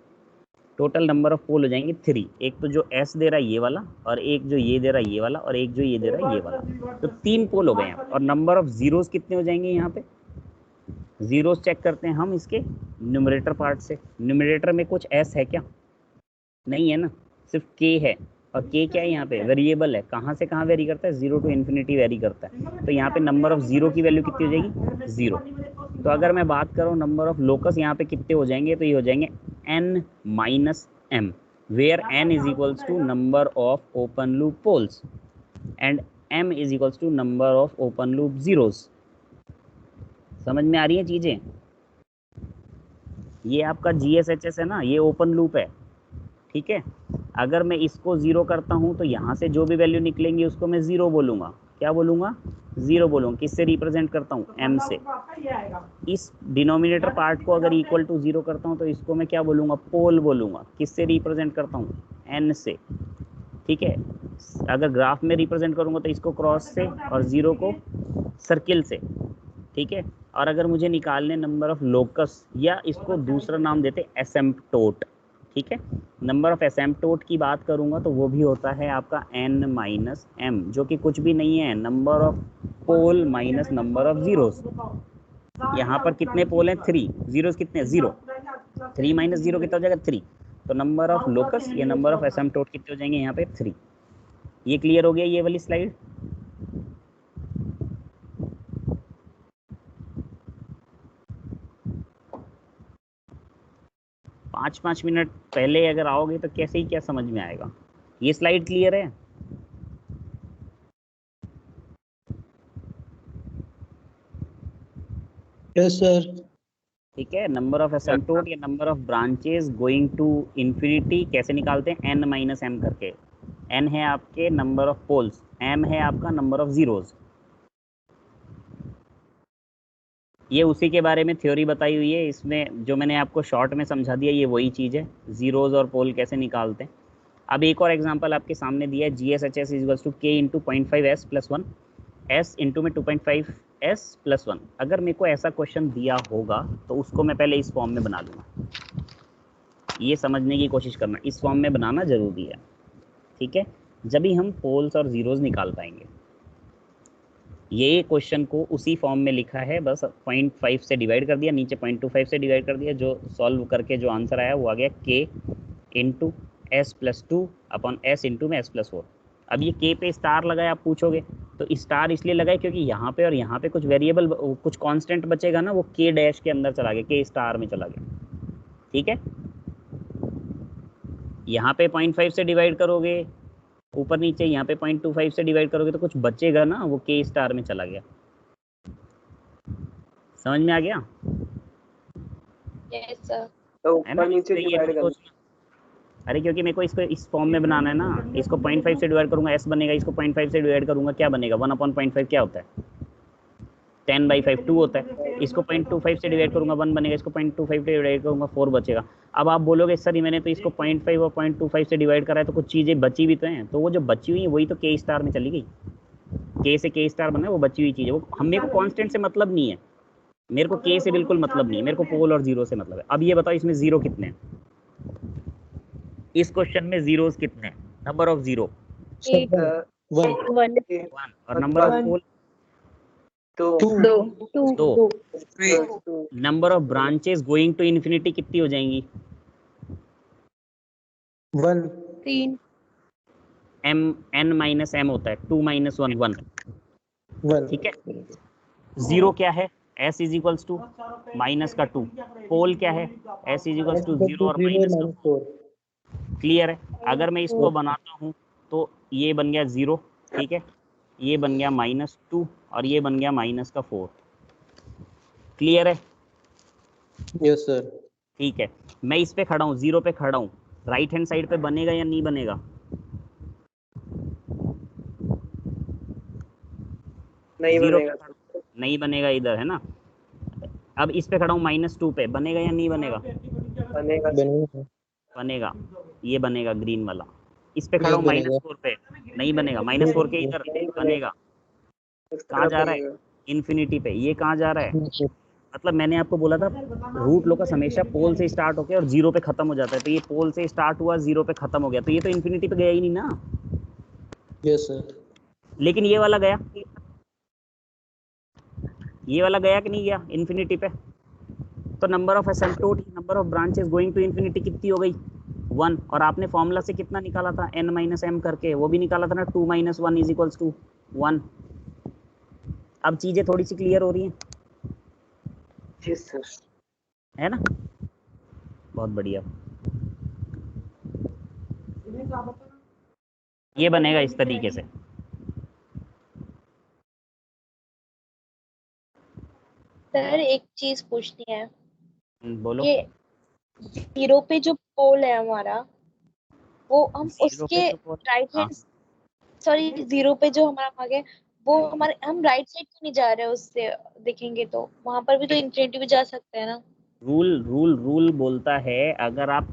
टोटल नंबर ऑफ पोल हो जाएंगे 3। एक तो जो s दे रहा है ये वाला, और एक जो ये दे रहा है ये वाला, और एक जो ये दे रहा है ये वाला। तो 3 पोल हो गए यहाँ। और नंबर ऑफ जीरोस कितने हो जाएंगे यहाँ पे, जीरोस चेक करते हैं हम इसके न्यूमरेटर पार्ट से। न्यूमरेटर में कुछ s है क्या, नहीं है ना, सिर्फ k है। और k क्या है यहाँ पे, वेरिएबल है। कहाँ से कहाँ वेरी करता है, 0 to ∞ वेरी करता है। तो यहाँ पे नंबर ऑफ 0 की वैल्यू कितनी हो जाएगी, 0। तो अगर मैं बात करूँ नंबर ऑफ लोकस यहाँ पे कितने हो जाएंगे, तो ये हो जाएंगे n - m, where n is equals to number of open loop poles and m is equals to number of open loop zeros. समझ में आ रही है चीज़ें। ये आपका GSHS है ना, ये ओपन लूप है, ठीक है। अगर मैं इसको 0 करता हूँ तो यहाँ से जो भी वैल्यू निकलेंगी उसको मैं 0 बोलूँगा। क्या बोलूँगा, 0 बोलूँगा। किससे रिप्रेजेंट करता हूँ, m से। इस डिनोमिनेटर पार्ट को अगर इक्वल टू 0 करता हूँ तो इसको मैं क्या बोलूँगा, पोल बोलूँगा। किससे रिप्रेजेंट करता हूँ, n से, ठीक है। अगर ग्राफ में रिप्रेजेंट करूँगा तो इसको क्रॉस से और 0 को सर्किल से, ठीक है। और अगर मुझे निकालने नंबर ऑफ लोकस, या इसको दूसरा नाम देते एसिम्पटोट, ठीक है। नंबर ऑफ एसिम्पटोट की बात करूंगा तो वो भी होता है आपका n - m, जो कि कुछ भी नहीं है, number of pole minus number of zeros. यहाँ पर कितने पोल हैं, 3, जीरोस कितने, 0। 3 - 0 कितना हो जाएगा, 3। तो नंबर ऑफ लोकस या नंबर ऑफ एसिम्पटोट कितने हो जाएंगे यहाँ पे, 3। ये क्लियर हो गया ये वाली स्लाइड। 5 मिनट पहले अगर आओगे तो कैसे ही क्या समझ में आएगा। ये स्लाइड क्लियर है, यस सर। ठीक है। नंबर ऑफ एसिम्पटोट या number of branches going to infinity कैसे निकालते हैं, n - m करके। n है आपके नंबर ऑफ पोल्स, m है आपका नंबर ऑफ जीरोस। ये उसी के बारे में थ्योरी बताई हुई है इसमें, जो मैंने आपको शॉर्ट में समझा दिया, ये वही चीज़ है, जीरोस और पोल कैसे निकालते हैं। अब एक और एग्जांपल आपके सामने दिया है, GSHS equals to k × 0.5s + 1 s into में 2.5s + 1। अगर मेरे को ऐसा क्वेश्चन दिया होगा तो उसको मैं पहले इस फॉर्म में बना लूँगा। ये समझने की कोशिश करना, इस फॉर्म में बनाना ज़रूरी है, ठीक है। जब भी हम पोल्स और जीरोस निकाल पाएंगे। ये क्वेश्चन को उसी फॉर्म में लिखा है, बस 0.5 से डिवाइड कर दिया, नीचे 0.25 से डिवाइड कर दिया। जो सॉल्व करके जो आंसर आया वो आ गया k × s + 2 upon s into में s + 4। अब ये k पे स्टार लगाया, आप पूछोगे तो स्टार इसलिए लगाए क्योंकि यहाँ पे और यहाँ पे कुछ वेरिएबल, कुछ कांस्टेंट बचेगा ना, वो k डैश के अंदर चला गया, k स्टार में चला गया, ठीक है। यहाँ पे 0.5 से डिवाइड करोगे ऊपर नीचे, यहाँ पे 0.25 से डिवाइड करोगे तो कुछ बचेगा ना, वो k स्टार में चला गया। समझ में आ गया। Yes sir. तो है ना? ऊपर नीचे तो ये डिवाइड मत करना। सोचना, अरे क्योंकि मेरे को इसको इस फॉर्म में बनाना है ना, इसको 0.5 से डिवाइड करूंगा s बनेगा, इसको 0.5 से डिवाइड करूंगा क्या बनेगा, 1/0.5 क्या होता है, 10/5 2 होता है। इसको 0.25 से डिवाइड करूंगा 1 बनेगा, इसको 0.25 से डिवाइड करूंगा 4 बचेगा। अब आप बोलोगे सर मैंने तो इसको 0.5 और 0.25 से डिवाइड करा है तो कुछ चीज़ें बची भी तो हैं, तो वो जो बची हुई है वही तो के स्टार में चली गई, के से के स्टार बना, वो बची हुई चीज़ है, वो हम मेरे को कांस्टेंट से मतलब नहीं है, मेरे को के से बिल्कुल मतलब नहीं है, मेरे को पोल और जीरो से मतलब है। अब ये बताओ इसमें जीरो कितने हैं, इस क्वेश्चन में जीरोस कितने हैं, नंबर ऑफ जीरो एक 1 1 और नंबर ऑफ पोल तो 2। Number of branches going to infinity कितनी हो जाएंगी, 1 3 m n माइनस m होता है, 2 - 1 1, 1 ठीक है। जीरो क्या है, s is equals to minus का 2, पोल क्या है, s इज इक्वल्स टू 0 और माइनस का 4। क्लियर है। अगर मैं इसको बनाता हूँ तो ये बन गया 0, ठीक है, ये बन गया -2 और ये बन गया -4। क्लियर है, यस सर। ठीक है। मैं इस पे खड़ा हूँ, 0 पे खड़ा हूँ, राइट हैंड साइड पे बनेगा या नहीं बनेगा, नहीं 0 बनेगा। पे खड़ा हूं, नहीं बनेगा इधर, है ना। अब इस पे खड़ा हूँ -2 पे, बनेगा या नहीं बनेगा, बनेगा। बनेगा, ये बनेगा ग्रीन वाला। इस पे खड़ा Yes, हूँ बनेगा। -4 पे, नहीं बनेगा, -4 के इधर नहीं बनेगा, कहाँ जा रहा है, इन्फिनिटी पे, ये कहाँ जा रहा है। मतलब मैंने आपको बोला था रूट लोकस हमेशा पोल से स्टार्ट होकर और 0 पे खत्म हो जाता है, तो ये पोल से स्टार्ट हुआ 0 पे खत्म हो गया, तो ये तो इन्फिनिटी पे गया ही नहीं ना। Yes sir. लेकिन ये वाला गया, ये वाला गया कि नहीं गया इन्फिनिटी पे, तो number of asymptote, number of branches going to infinity कितनी हो गई, 1। और आपने फॉर्मूला से कितना निकाला था, n - m करके, वो भी निकाला था ना, 2 - 1 = 1। अब चीजें थोड़ी सी क्लियर हो रही हैं, यस सर। है ना, बहुत बढ़िया। ये बनेगा इस तरीके से, सर एक चीज पूछनी है, बोलो। ये 0 पे जो पोल है हमारा, वो हम 0 उसके पे जो पोल, राइट हाँ, हैंड, सॉरी 0 पे जो हमारा भाग है वो हमारे, हम राइट साइड क्यों नहीं जा रहे हैं, उससे देखेंगे तो वहां पर भी तो इन्फिनिटी भी जा सकते हैं ना। रूल बोलता है अगर आप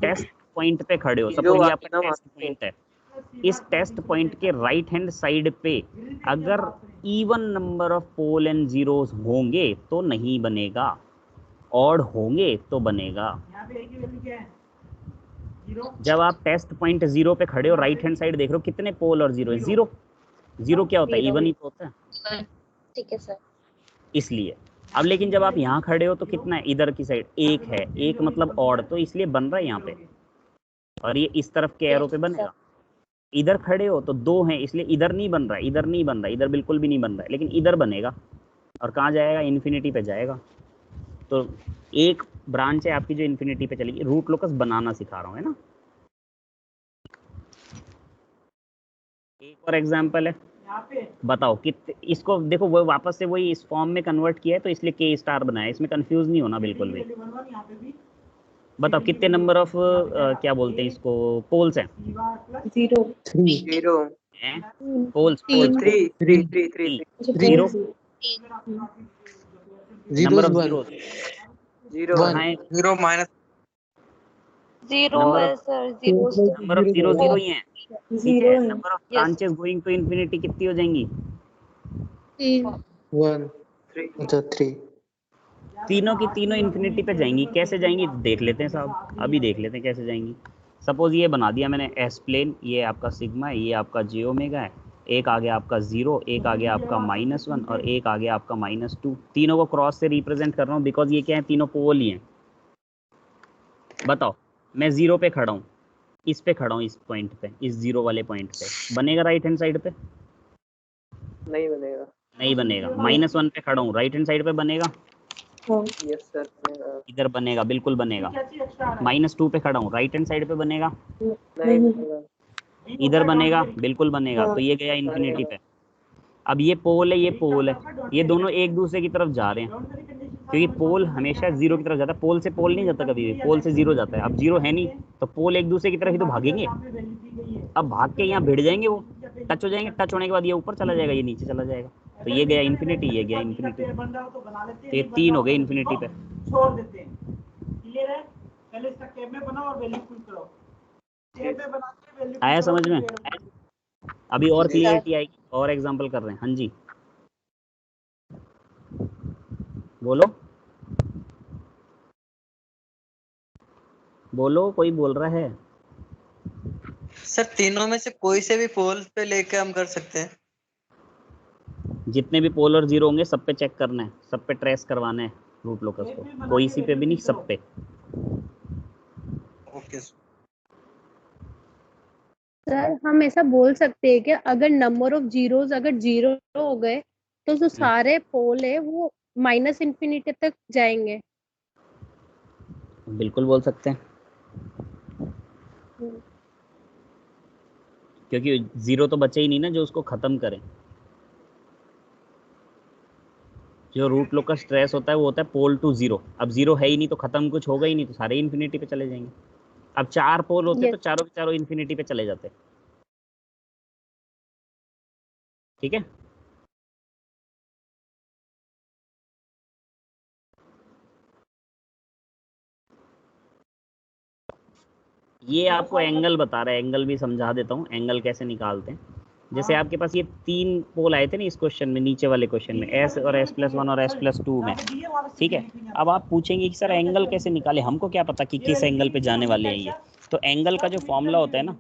टेस्ट पॉइंट पे खड़े हो, जो सपोज ये आगे आपका ना टेस्ट वहाँ पे। पॉइंट है, इस टेस्ट पॉइंट के राइट हैंड साइड पे अगर even number of pole and zeros होंगे तो नहीं बनेगा, ऑड होंगे तो बनेगा। जब आप टेस्ट पॉइंट 0 पे खड़े हो, राइट हैंड साइड देख रहे हो, कितने पोल और जीरो है, 0। 0 क्या होता है, Zero। इवन ही तो होता है, ठीक है सर। इसलिए। अब लेकिन जब आप यहाँ खड़े हो तो कितना है, इधर की साइड 1 है, 1 मतलब ऑड, तो इसलिए बन रहा है यहाँ पे, और ये इस तरफ के एरो पे Yes, बनेगा। इधर खड़े हो तो 2 हैं, इसलिए इधर नहीं बन रहा है, इधर नहीं बन रहा है, इधर बिल्कुल भी नहीं बन रहा है, लेकिन इधर बनेगा, और कहाँ जाएगा, इन्फिनिटी पे जाएगा। तो एक ब्रांच है आपकी जो इन्फिनिटी पे चलेगी, रूट लोकस बनाना सिखा रहा हूँ, है ना। एक और एग्जाम्पल है, बताओ कितने, इसको देखो वो वापस से वही इस फॉर्म में कन्वर्ट किया है, तो इसलिए के स्टार बनाया, इसमें कंफ्यूज नहीं होना बिल्कुल भी। बताओ कितने नंबर ऑफ क्या बोलते हैं इसको, पोल्स हैं, 0 0 हैं poles, 3 zero, number of 1 zero, 0 कहाँ है, 0 माइनस 0 Number है of- sir, 0 number of zero ही है, ठीक है। Number of Yes. Branches going to infinity कितनी हो जाएंगी, 1 अच्छा 3 तीनों की तीनों इन्फिनिटी पे जाएंगी। कैसे जाएंगी देख लेते हैं साहब, अभी देख लेते हैं कैसे जाएंगी। सपोज ये बना दिया मैंने एस प्लेन, ये आपका सिग्मा है, ये आपका जे ओमेगा है, एक आ गया आपका 0, एक आ गया आपका -1 और एक आ गया आपका -2। तीनों को क्रॉस से रिप्रेजेंट कर रहा हूँ बिकॉज ये क्या है, तीनों पोल ही हैं। बताओ मैं 0 पे खड़ा हूँ, इस पे खड़ा हूँ, इस पॉइंट पे, इस 0 वाले पॉइंट पे, बनेगा राइट हैंड साइड पे, नहीं बनेगा। नहीं बनेगा। -1 पे खड़ा हूँ, राइट हैंड साइड पे बनेगा, यस सर बनेगा। इधर बनेगा, बिल्कुल बनेगा। -2 पे खड़ा हूँ, राइट हैंड साइड पे बनेगा, नहीं बनेगा। इधर बनेगा, बिल्कुल बनेगा। तो ये गया इन्फिनिटी पे। अब ये पोल है, ये पोल है, ये दोनों एक दूसरे की तरफ जा रहे हैं, क्योंकि पोल हमेशा जीरो की तरफ जाता है, पोल से पोल नहीं जाता कभी भी, पोल से जीरो जाता है। अब जीरो है नहीं तो पोल एक दूसरे की तरफ ही तो भागेंगे। अब भाग के यहाँ भिड़ जाएंगे, वो टच हो जाएंगे, टच होने के बाद ये ऊपर चला जाएगा, ये नीचे चला जाएगा, तो ये गया इन्फिनिटी, ये गया इन्फिनिटी, तो ये 3 हो गए इन्फिनिटी पे। छोड़ देते हैं, क्लियर है? पहले इसका कैप में बनाओ और वैल्यू पुट करो, कैप में बना के वैल्यू आया समझ में? अभी और क्लियरिटी आएगी, और एग्जांपल कर रहे हैं। हाँ जी बोलो बोलो, कोई बोल रहा है? सर तीनों में से कोई से भी पोल पे लेके हम कर सकते हैं? जितने भी पोल और जीरो होंगे सब पे चेक करना है, सब पे ट्रेस करवाना है रूट लोकस को, कोई सी पे भी नहीं, सब पे। ओके सर हम ऐसा बोल सकते हैं कि अगर नंबर ऑफ जीरोस अगर 0 हो गए तो जो सारे पोल है वो माइनस इन्फिनिटी तक जाएंगे। बिल्कुल बोल सकते हैं, क्योंकि जीरो तो बचे ही नहीं ना जो उसको खत्म करें। जो रूट लोकस ट्रेस होता है वो होता है पोल टू जीरो। अब जीरो है ही नहीं तो खत्म कुछ होगा ही नहीं, तो सारे इन्फिनिटी पे चले जाएंगे। अब 4 पोल होते तो चारों के चारों इन्फिनिटी पे चले जाते। ठीक है, ये आपको एंगल बता रहा है, एंगल भी समझा देता हूँ, एंगल कैसे निकालते हैं। जैसे आपके पास ये 3 पोल आए थे ना इस क्वेश्चन में, नीचे वाले क्वेश्चन में, s और s+1 और s+2 में, ठीक है। अब आप पूछेंगे कि सर एंगल कैसे निकाले, हमको क्या पता कि किस एंगल पे जाने वाले हैं ये। तो एंगल का जो फॉर्मूला होता है ना,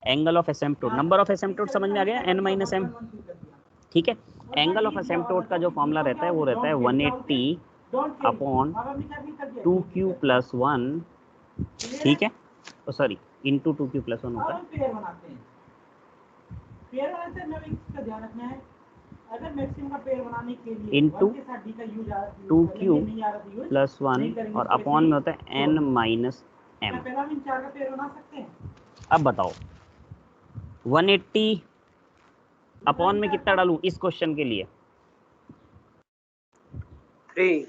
angle of asymptote, number of एसिम्पटोट समझ में आ गया, n-m, ठीक है। एंगल ऑफ एसिम्पटोट का जो फॉर्मूला रहता है वो रहता है 180 अपॉन 2q + 1, ठीक है, तो सॉरी इंटू 2q + 1 होता है, पेयर बनाते हैं, हमें इसका ध्यान रखना है। अगर मैक्सिमम का पेयर बनाने के लिए इंटू 1 के साथ d का यूज आ रहा है, 2q नहीं आ रहा था यूज, + 1 और अपॉन में होता है n-m। पहला हम 4 का पेयर बना सकते हैं। अब बताओ 180 अपॉन में कितना डालूं इस क्वेश्चन के लिए? 3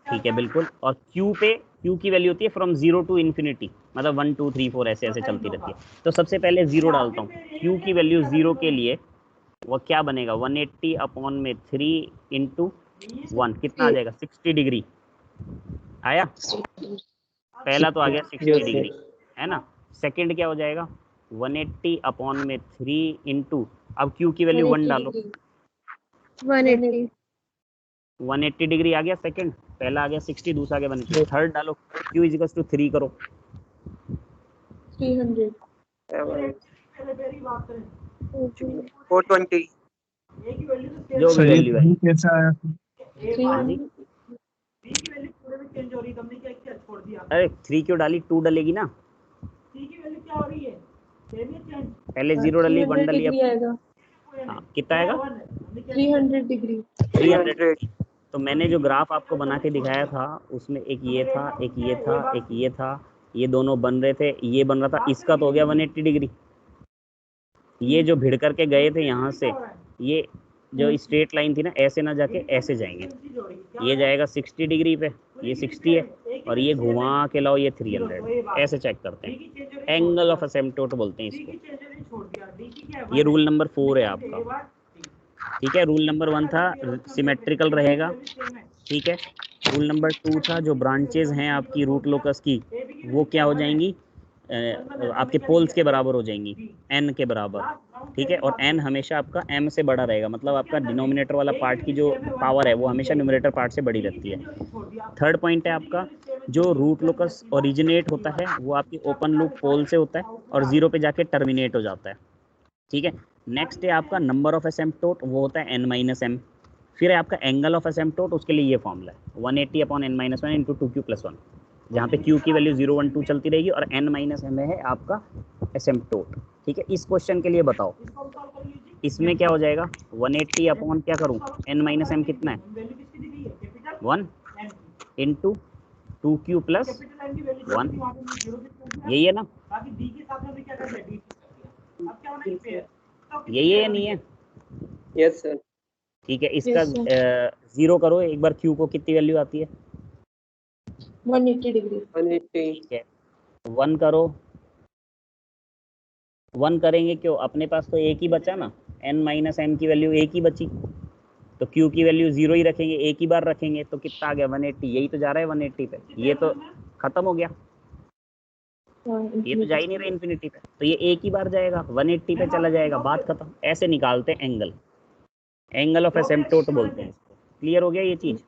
ठीक है बिल्कुल। और q पे, q की वैल्यू होती है फ्रॉम 0 टू इन्फिनिटी, मतलब 1 2 3 4 ऐसे ऐसे चलती रहती है। तो सबसे पहले 0 डालता हूँ, q की वैल्यू 0 के लिए वो क्या बनेगा, 180 अपॉन में 3 इंटू 1, कितना आ जाएगा, 60 डिग्री आया। पहला तो आ गया 60 डिग्री, है ना। सेकंड क्या हो जाएगा, 180 अपॉन में 3 इंटू, अब q की वैल्यू 1 डालो, 180 डिग्री आ गया सेकंड, पहला आ गया 60, दूसरा आ गया 180, थर्ड डालो, q = 3 करो, 300 420 जो भी वैल्यू है। कैसा आया? हाँ जी, d की वैल्यू पूरे में चेंज हो रही है, तुमने क्या छोड़ दिया? अरे 3 क्यों डाली, 2 डलेगी ना, d की वैल्यू क्या हो रही है, सेम ही चेंज, पहले 0 डली, 1 डली, अब आएगा, हाँ कितना आएगा, 300 डिग्री। 300। तो मैंने जो ग्राफ आपको बना के दिखाया था उसमें एक ये था, एक ये था, एक ये था, ये दोनों बन रहे थे, ये बन रहा था, इसका तो हो गया 180 डिग्री। ये जो भिड़ करके गए थे यहाँ से, ये जो स्ट्रेट लाइन थी ना, ऐसे ना जाके ऐसे जाएंगे, ये जाएगा 60 डिग्री पे, ये 60 है, और ये घुमा के लाओ ये 300, ऐसे चेक करते हैं, एंगल ऑफ असिम्पटोट बोलते हैं इसको। ये रूल नंबर 4 है आपका, ठीक है। रूल नंबर 1 था सिमेट्रिकल रहेगा, ठीक है। रूल नंबर 2 था जो ब्रांचेज हैं आपकी रूट लोकस की वो क्या हो जाएंगी, आपके पोल्स के बराबर हो जाएंगी, n के बराबर, ठीक है। और n हमेशा आपका m से बड़ा रहेगा, मतलब आपका डिनोमिनेटर वाला पार्ट की जो पावर है वो हमेशा न्यूमरेटर पार्ट से बड़ी रहती है। थर्ड पॉइंट है आपका, जो रूट लोकस ओरिजिनेट होता है वो आपकी ओपन लूप पोल से होता है और 0 पे जाके टर्मिनेट हो जाता है, ठीक है। नेक्स्ट है आपका नंबर ऑफ एसिम्पटोट, वो होता है n-m। फिर है आपका एंगल ऑफ एसिम्पटोट, उसके लिए ये फॉर्मूला है 180 अपॉन n-1 इंटू 2q + 1, जहाँ पे q की वैल्यू 0 1 2 चलती रहेगी और n-m है आपका एसिम्पटोट, ठीक है। इस क्वेश्चन के लिए बताओ इसमें क्या हो जाएगा, 180 अपॉन क्या करूँ, n-m कितना है 1 इंटू 2q + 1, यही है ना, यही है या नहीं है? Yes sir. ठीक है, इसका Yes, sir. 0 करो एक बार, क्यू को कितनी वैल्यू आती है? 180 डिग्री. 180 ठीक है, 1 करो, 1 करेंगे क्यों? अपने पास तो एक ही बचा ना, n माइनस एम की वैल्यू एक ही बची, तो q की वैल्यू 0 ही रखेंगे, एक ही बार रखेंगे, तो कितना आ गया? 180। यही तो जा रहा है 180 पे, ये तो खत्म हो गया, ये तो जा ही नहीं रहा इन्फिनिटी पे, तो ये एक ही बार जाएगा, 180 पे चला जाएगा, बात खत्म। ऐसे निकालते हैं एंगल, एंगल ऑफ एसिम्पटोट बोलते हैं इसको। क्लियर हो गया ये चीज?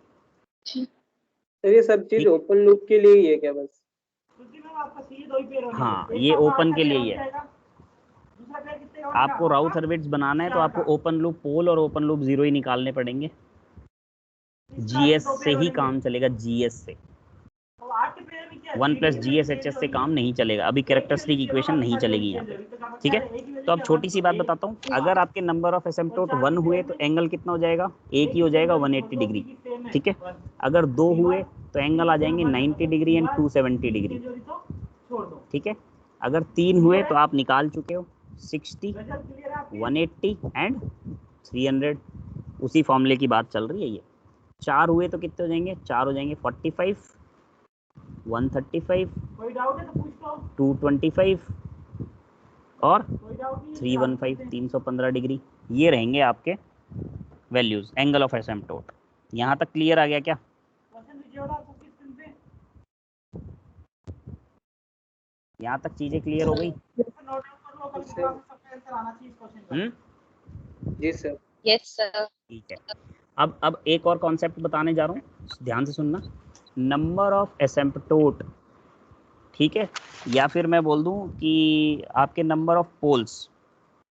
तो ये सब चीज ओपन लूप के लिए ही है क्या बस? हाँ, ये ओपन के लिए ही है। आपको राउथ हर्विट्ज बनाना है तो आपको ओपन लूप पोल और ओपन लूप जीरो ही निकालने पड़ेंगे। जीएस से ही काम चलेगा, जीएस से। 1 + GSHS से काम नहीं चलेगा, अभी कैरेक्टरिस्टिक इक्वेशन नहीं चलेगी यहाँ पे। ठीक है, तो अब छोटी सी बात बताता हूँ, अगर आपके नंबर ऑफ एसिम्पटोट 1 हुए तो एंगल कितना हो जाएगा? एक ही हो जाएगा, 180 डिग्री। ठीक है, अगर 2 हुए तो एंगल आ जाएंगे 90 डिग्री एंड 270 डिग्री। ठीक है, अगर 3 हुए तो आप निकाल चुके हो, 60, 180 एंड 300। उसी फॉर्मूले की बात चल रही है ये। 4 हुए तो कितने हो जाएंगे? 4 हो जाएंगे 45, 135, 225 और 315, 315 डिग्री। ये रहेंगे आपके वैल्यूज एंगल ऑफ एसिम्पटोट। यहाँ तक क्लियर आ गया क्या? यहाँ तक चीजें क्लियर हो गई? जी सर। Yes sir. ठीक है, अब एक और कॉन्सेप्ट बताने जा रहा हूँ, ध्यान से सुनना। नंबर ऑफ एसिम्पटोट, ठीक है, या फिर मैं बोल दूं कि आपके नंबर ऑफ पोल्स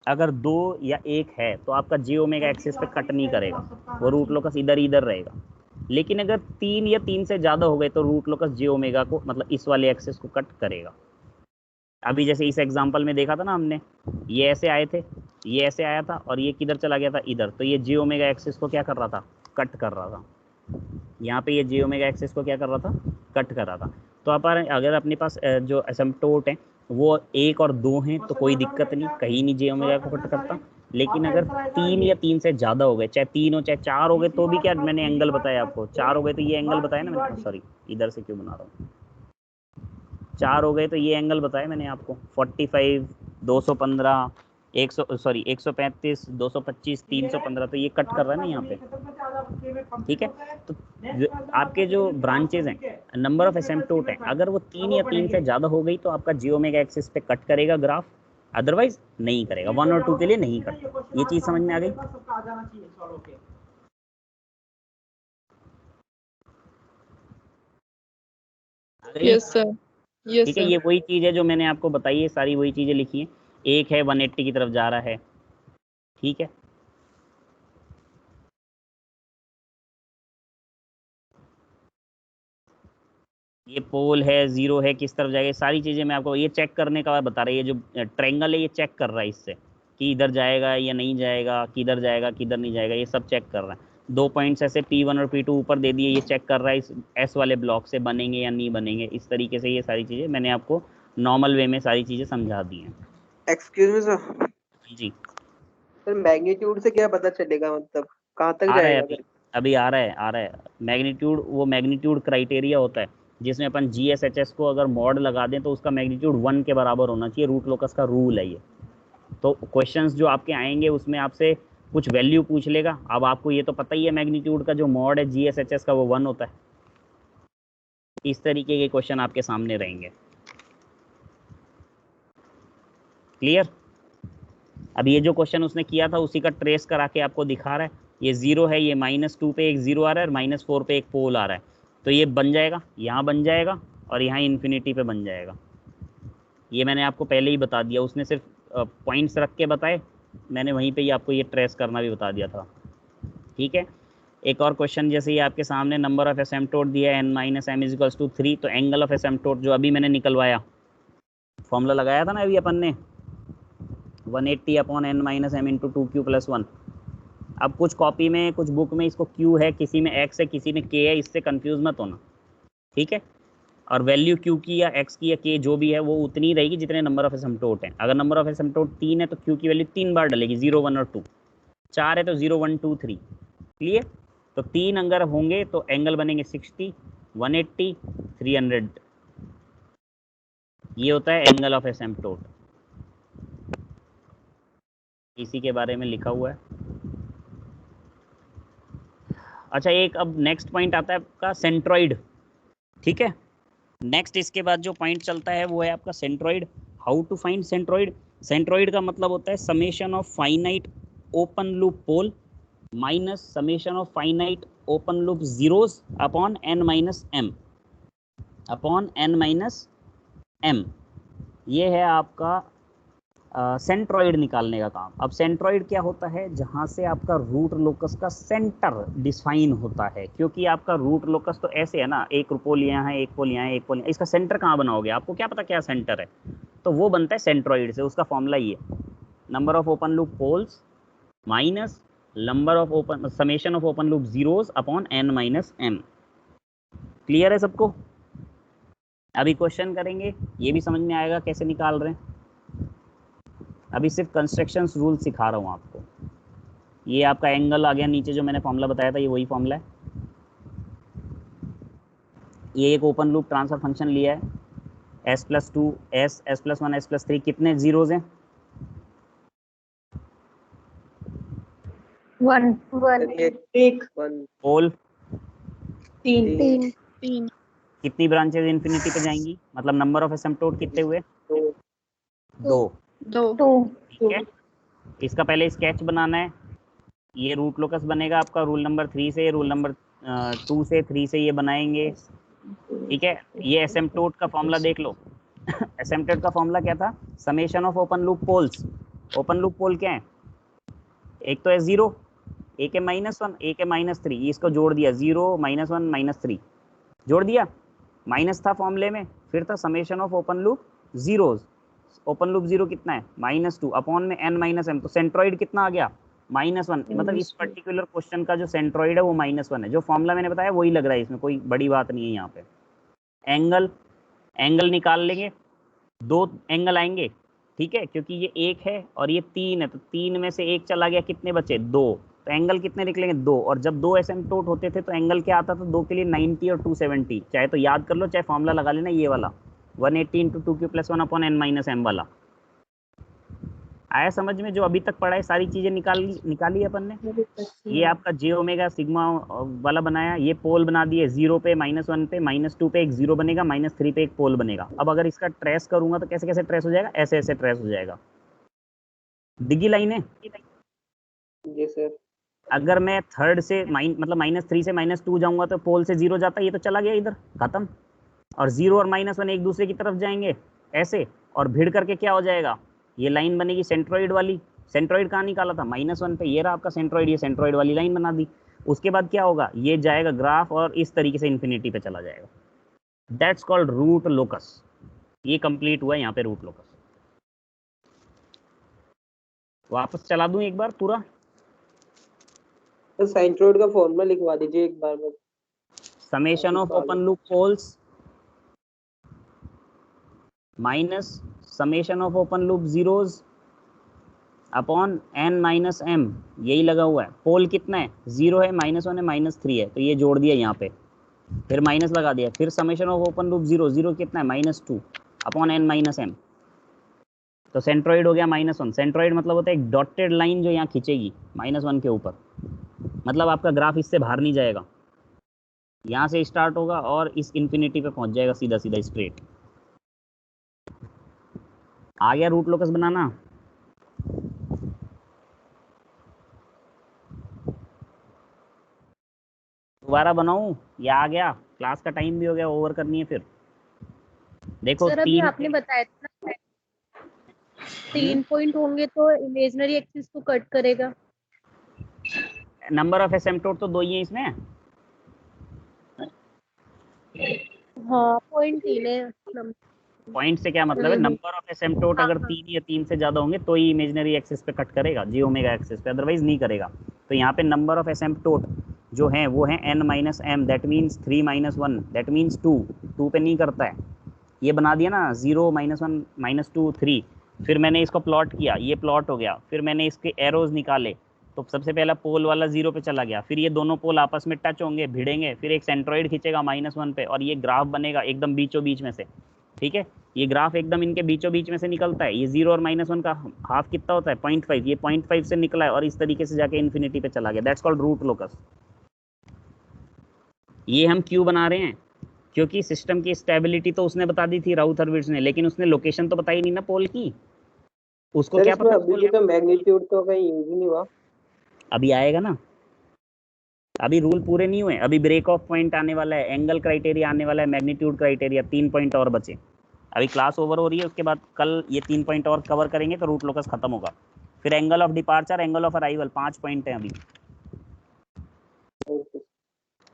अगर 2 या 1 है तो आपका जे ओमेगा एक्सिस पे कट नहीं करेगा, वो रूट लोकस इधर इधर रहेगा। लेकिन अगर 3 या 3 से ज़्यादा हो गए तो रूट लोकस जे ओमेगा को, मतलब इस वाले एक्सिस को कट करेगा। अभी जैसे इस एग्जांपल में देखा था ना हमने, ये ऐसे आए थे, ये ऐसे आया था और ये किधर चला गया था? इधर। तो ये जे ओमेगा एक्सिस को क्या कर रहा था? कट कर रहा था। यहाँ पे ये जे ओमेगा एक्सिस को क्या कर रहा था? कट कर रहा था। तो अगर अपने पास जो एसिम्पटोट हैं वो 1 और 2 हैं तो कोई दिक्कत नहीं, कहीं नहीं जे ओमेगा को कट करता। लेकिन अगर 3 या 3 से ज़्यादा हो गए, चाहे 3 हो चाहे 4 हो गए, तो भी क्या मैंने एंगल बताया आपको? 4 हो गए तो ये एंगल बताया ना मैंने, सॉरी इधर से क्यों बना रहा हूँ, 4 हो गए तो ये एंगल बताया मैंने आपको, 45, 215, 135, 225, 315, तो ये कट कर रहा है ना यहाँ पे। ठीक है, तो आपके जो ब्रांचेज हैं, नंबर ऑफ एसिम्पटोट हैं, अगर वो 3 या 3 से ज़्यादा हो गई तो आपका जे ओमेगा एक्सिस पे कट करेगा ग्राफ, अदरवाइज नहीं करेगा। 1 और 2 के लिए नहीं कट। ये चीज़ समझ में आ गई? Yes sir. यस ठीक है, सर। ये वही चीज़ है जो मैंने आपको बताई है, सारी वही चीज़ें लिखी हैं। एक है 180 की तरफ जा रहा है, ठीक है, ये पोल है, 0 है, किस तरफ जाएगा, सारी चीज़ें मैं आपको ये चेक करने का बता रही है। जो ट्रायंगल है ये चेक कर रहा है इससे कि इधर जाएगा या नहीं जाएगा, किधर जाएगा किधर नहीं जाएगा, ये सब चेक कर रहा है। 2 पॉइंट्स ऐसे P1 और P2 ऊपर दे दिए, ये चेक कर रहा है इस S वाले ब्लॉक से बनेंगे या नहीं बनेंगे। इस तरीके से ये सारी चीज़ें मैंने आपको नॉर्मल वे में सारी चीज़ें समझा दी हैं। Excuse me sir. जी सर मैग्नीट्यूड से क्या पता चलेगा, मतलब कहाँ तक आ रहा है, जाएगा? अभी आ रहा है मैग्नीट्यूड। वो मैग्नीट्यूड क्राइटेरिया होता है जिसमें अपन GSHS को अगर मॉड लगा दें तो उसका मैग्नीट्यूड 1 के बराबर होना चाहिए। रूट लोकस का रूल है ये। तो क्वेश्चंस जो आपके आएंगे उसमें आपसे कुछ वैल्यू पूछ लेगा। अब आपको ये तो पता ही है मैग्नीट्यूड का जो मॉड है GSHS का वो 1 होता है। इस तरीके के क्वेश्चन आपके सामने रहेंगे। क्लियर? अब ये जो क्वेश्चन उसने किया था उसी का ट्रेस करा के आपको दिखा रहा है। ये 0 है, ये -2 पे एक 0 आ रहा है और -4 पे एक पोल आ रहा है। तो ये बन जाएगा, यहाँ बन जाएगा और यहाँ इन्फिनिटी पे बन जाएगा। ये मैंने आपको पहले ही बता दिया, उसने सिर्फ पॉइंट्स रख के बताए, मैंने वहीं पे ही आपको ये ट्रेस करना भी बता दिया था। ठीक है, एक और क्वेश्चन जैसे ये आपके सामने नंबर ऑफ एसिम्पटोट दिया है n - m = 3, तो एंगल ऑफ एसिम्पटोट जो अभी मैंने निकलवाया, फॉर्मूला लगाया था ना अभी अपन ने, 180/n - m × 2q + 1। अब कुछ कॉपी में, कुछ बुक में इसको q है, किसी में x है, किसी में k है, इससे कंफ्यूज मत होना। ठीक है, और वैल्यू q की या x की या k जो भी है वो उतनी रहेगी जितने नंबर ऑफ एसिम्पटोट हैं। अगर नंबर ऑफ एसिम्पटोट 3 है तो q की वैल्यू 3 बार डलेगी, 0, 1 और 2। 4 है तो 0, 1, 2, 3। क्लियर? तो 3 अगर होंगे तो एंगल बनेंगे 60, 180, 300। ये होता है एंगल ऑफ एसिम्प्टोट। इसी के बारे में लिखा हुआ है। अच्छा, एक अब नेक्स्ट पॉइंट आता है आपका सेंट्रॉइड। ठीक है, नेक्स्ट इसके बाद जो पॉइंट चलता है वो है आपका centroid. How to find centroid? Centroid का मतलब होता है summation of finite open loop pole minus summation of finite open loop zeros upon n minus m upon n minus m। ये है आपका सेंट्रॉइड निकालने का काम। अब सेंट्रॉइड क्या होता है? जहाँ से आपका रूट लोकस का सेंटर डिफाइन होता है, क्योंकि आपका रूट लोकस तो ऐसे है ना, एक पोल यहाँ है, एक पोल यहाँ है, एक पोल यहाँ, इसका सेंटर कहाँ बनाओगे? आपको क्या पता क्या सेंटर है? तो वो बनता है सेंट्रॉइड से। उसका फॉर्मूला ये, number of open loop poles minus number of open summation of open loop zeros upon n minus m। Clear है सबको? अभी क्वेश्चन करेंगे, ये भी समझ में आएगा कैसे निकाल रहे हैं। अभी सिर्फ कंस्ट्रक्शन रूल सिखा रहा हूँ आपको। ये आपका एंगल आ गया नीचे, जो मैंने फॉर्मूला बताया था, ये वही फॉर्मूला है। ये एक ओपन लूप ट्रांसफर फंक्शन लिया है, s+2 s, s+1 s+3। कितने जीरोज हैं? 1 पोल 3 कितनी ब्रांचेज इन्फिनिटी पे जाएंगी? मतलब नंबर ऑफ एसिम्प्टोट कितने हुए? 2। ठीक है, इसका पहले स्केच बनाना है। ये रूट लोकस बनेगा आपका रूल नंबर 3 से, रूल नंबर 2 से, 3 से ये बनाएंगे। ठीक है, ये एसिम्प्टोट का फॉर्मूला देख लो। एसिम्प्टोट का फॉर्मूला क्या था? Summation of open loop poles. Open loop pole क्या है? एक तो है 0, एक है -1, एक है -3। इसको जोड़ दिया, 0 -1 -3 जोड़ दिया। माइनस था फॉर्मूले में, फिर था summation of open loop zeros. Open loop zero कितना है? -2 अपॉन में n माइनस m। तो सेंट्रॉइड कितना आ गया? -1। मतलब इस पर्टिकुलर क्वेश्चन का जो सेंट्रॉइड है वो -1 है। जो फॉर्मूला मैंने बताया वही लग रहा है, इसमें कोई बड़ी बात नहीं है। यहाँ पे एंगल निकाल लेंगे, 2 एंगल आएंगे। ठीक है, क्योंकि ये 1 है और ये 3 है, तो 3 में से 1 चला गया, कितने बचे? 2। तो एंगल कितने निकलेंगे? 2। और जब 2 एसिम्प्टोट होते थे तो एंगल क्या आता था 2 के लिए? 90 और 270। चाहे तो याद कर लो, चाहे फॉर्मूला लगा लेना, ये वाला 180 × 2q+1 upon n minus m वाला। आया समझ में? जो अभी तक पढ़ा है सारी चीज़ें निकाली अपन ने। ये आपका j ओमेगा सिग्मा वाला बनाया, ये पोल बना दिए, 0 पे, -1 पे, -2 पे एक 0 बनेगा, -3 पे एक पोल बनेगा। अब अगर इसका ट्रेस करूंगा तो कैसे कैसे ट्रेस हो जाएगा? ऐसे ऐसे ट्रेस हो जाएगा। दिगी लाइन है? जी सर। अगर मैं थर्ड से मतलब -3 से -2 जाऊंगा तो पोल से 0 जाता है, ये तो चला गया इधर, खत्म। और 0 और -1 एक दूसरे की तरफ जाएंगे ऐसे, और भिड़ करके क्या हो जाएगा? ये लाइन बनेगी सेंट्रॉइड वाली। सेंट्रॉइड कहाँ निकाला था? -1 पे। ये रहा आपका सेंट्रॉइड, ये सेंट्रॉइड वाली लाइन बना दी। उसके बाद क्या होगा? ये जाएगा ग्राफ और इस तरीके से इन्फिनिटी पे चला जाएगा। That's called root locus. ये कंप्लीट हुआ यहाँ पे रूट लोकस। वापस चला दूं एक बार पूरा? तो सेंट्रॉइड का फॉर्मूला लिखवा दीजिए एक बार बस। Summation of open loop poles minus summation of open loop zeros upon n minus m। यही लगा हुआ है। पोल कितना है? 0 है, -1 है, -3 है, तो ये जोड़ दिया यहाँ पे, फिर माइनस लगा दिया, फिर summation of open loop zero कितना है? -2 अपॉन n माइनस m। तो सेंट्रॉइड हो गया -1। सेंट्रॉइड मतलब होता है एक डॉटेड लाइन जो यहाँ खींचेगी -1 के ऊपर। मतलब आपका ग्राफ इससे बाहर नहीं जाएगा, यहाँ से स्टार्ट होगा और इस इन्फिनिटी पे पहुंच जाएगा सीधा सीधा स्ट्रेट। आ गया रूट लोकस बनाना? दोबारा बनाऊं या आ गया? क्लास का टाइम भी हो गया, ओवर करनी है फिर। देखो सर अभी 3 आपने बताया था ना 3 पॉइंट होंगे तो इमेजिनरी एक्सिस को कट करेगा। नंबर ऑफ एसिम्प्टोट तो 2 ही है इसमें। हाँ, पॉइंट 3 है। पॉइंट से क्या मतलब है? नंबर ऑफ एसिम्प्टोट अगर 3 या 3 से ज़्यादा होंगे तो ही इमेजिनरी एक्सिस पे कट करेगा, जी ओमेगा एक्सिस पे, अदरवाइज नहीं करेगा। तो यहाँ पे नंबर ऑफ एसिम्प्टोट जो हैं वो हैं n minus m, that means 3 - 1, that means 2 पे नहीं करता है। ये बना दिया ना, 0 -1 -2 3। फिर मैंने इसको प्लॉट किया, ये प्लॉट हो गया। फिर मैंने इसके एरोज निकाले, तो सबसे पहला पोल वाला 0 पे चला गया, फिर ये दोनों पोल आपस में टच होंगे, भिड़ेंगे, फिर एक सेंट्रॉइड खींचेगा -1 पे और ये ग्राफ बनेगा एकदम बीचों बीच में से। ठीक है, ये ग्राफ एकदम इनके बीचों बीच में से निकलता है। ये 0 और -1 का हाफ कितना होता है 0.5, ये 0.5 से निकला है और इस तरीके से जाके इन्फिनिटी पे चला गया। That's called root locus. ये हम क्यों बना रहे हैं? क्योंकि सिस्टम की स्टेबिलिटी तो उसने बता दी थी राउथ हर्विट्ज ने, लेकिन उसने लोकेशन तो बताई नहीं ना पोल की। उसको क्या पता अभी तो मैग्नीट्यूड तो कहीं यूज ही नहीं हुआ। अभी आएगा ना, अभी रूल पूरे नहीं हुए, अभी ब्रेक ऑफ पॉइंट आने वाला है, एंगल क्राइटेरिया आने वाला है, मैग्नीट्यूड क्राइटेरिया, 3 पॉइंट और बचे। अभी क्लास ओवर हो रही है, उसके बाद कल ये 3 पॉइंट और कवर करेंगे तो रूट लोकस खत्म होगा। फिर angle of departure, angle of arrival, 5 point हैं अभी।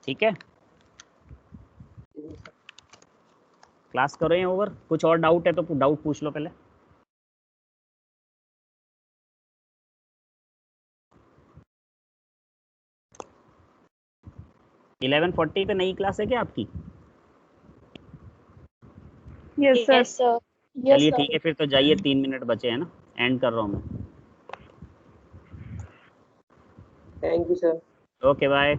ठीक है, क्लास करें ओवर। कुछ और डाउट है तो डाउट पूछ लो पहले। इलेवन 40 पे नई क्लास है क्या आपकी? Yes sir. सर चलिए ठीक है, फिर तो जाइए, 3 मिनट बचे हैं ना, एंड कर रहा हूँ मैं। Thank you sir. Okay bye.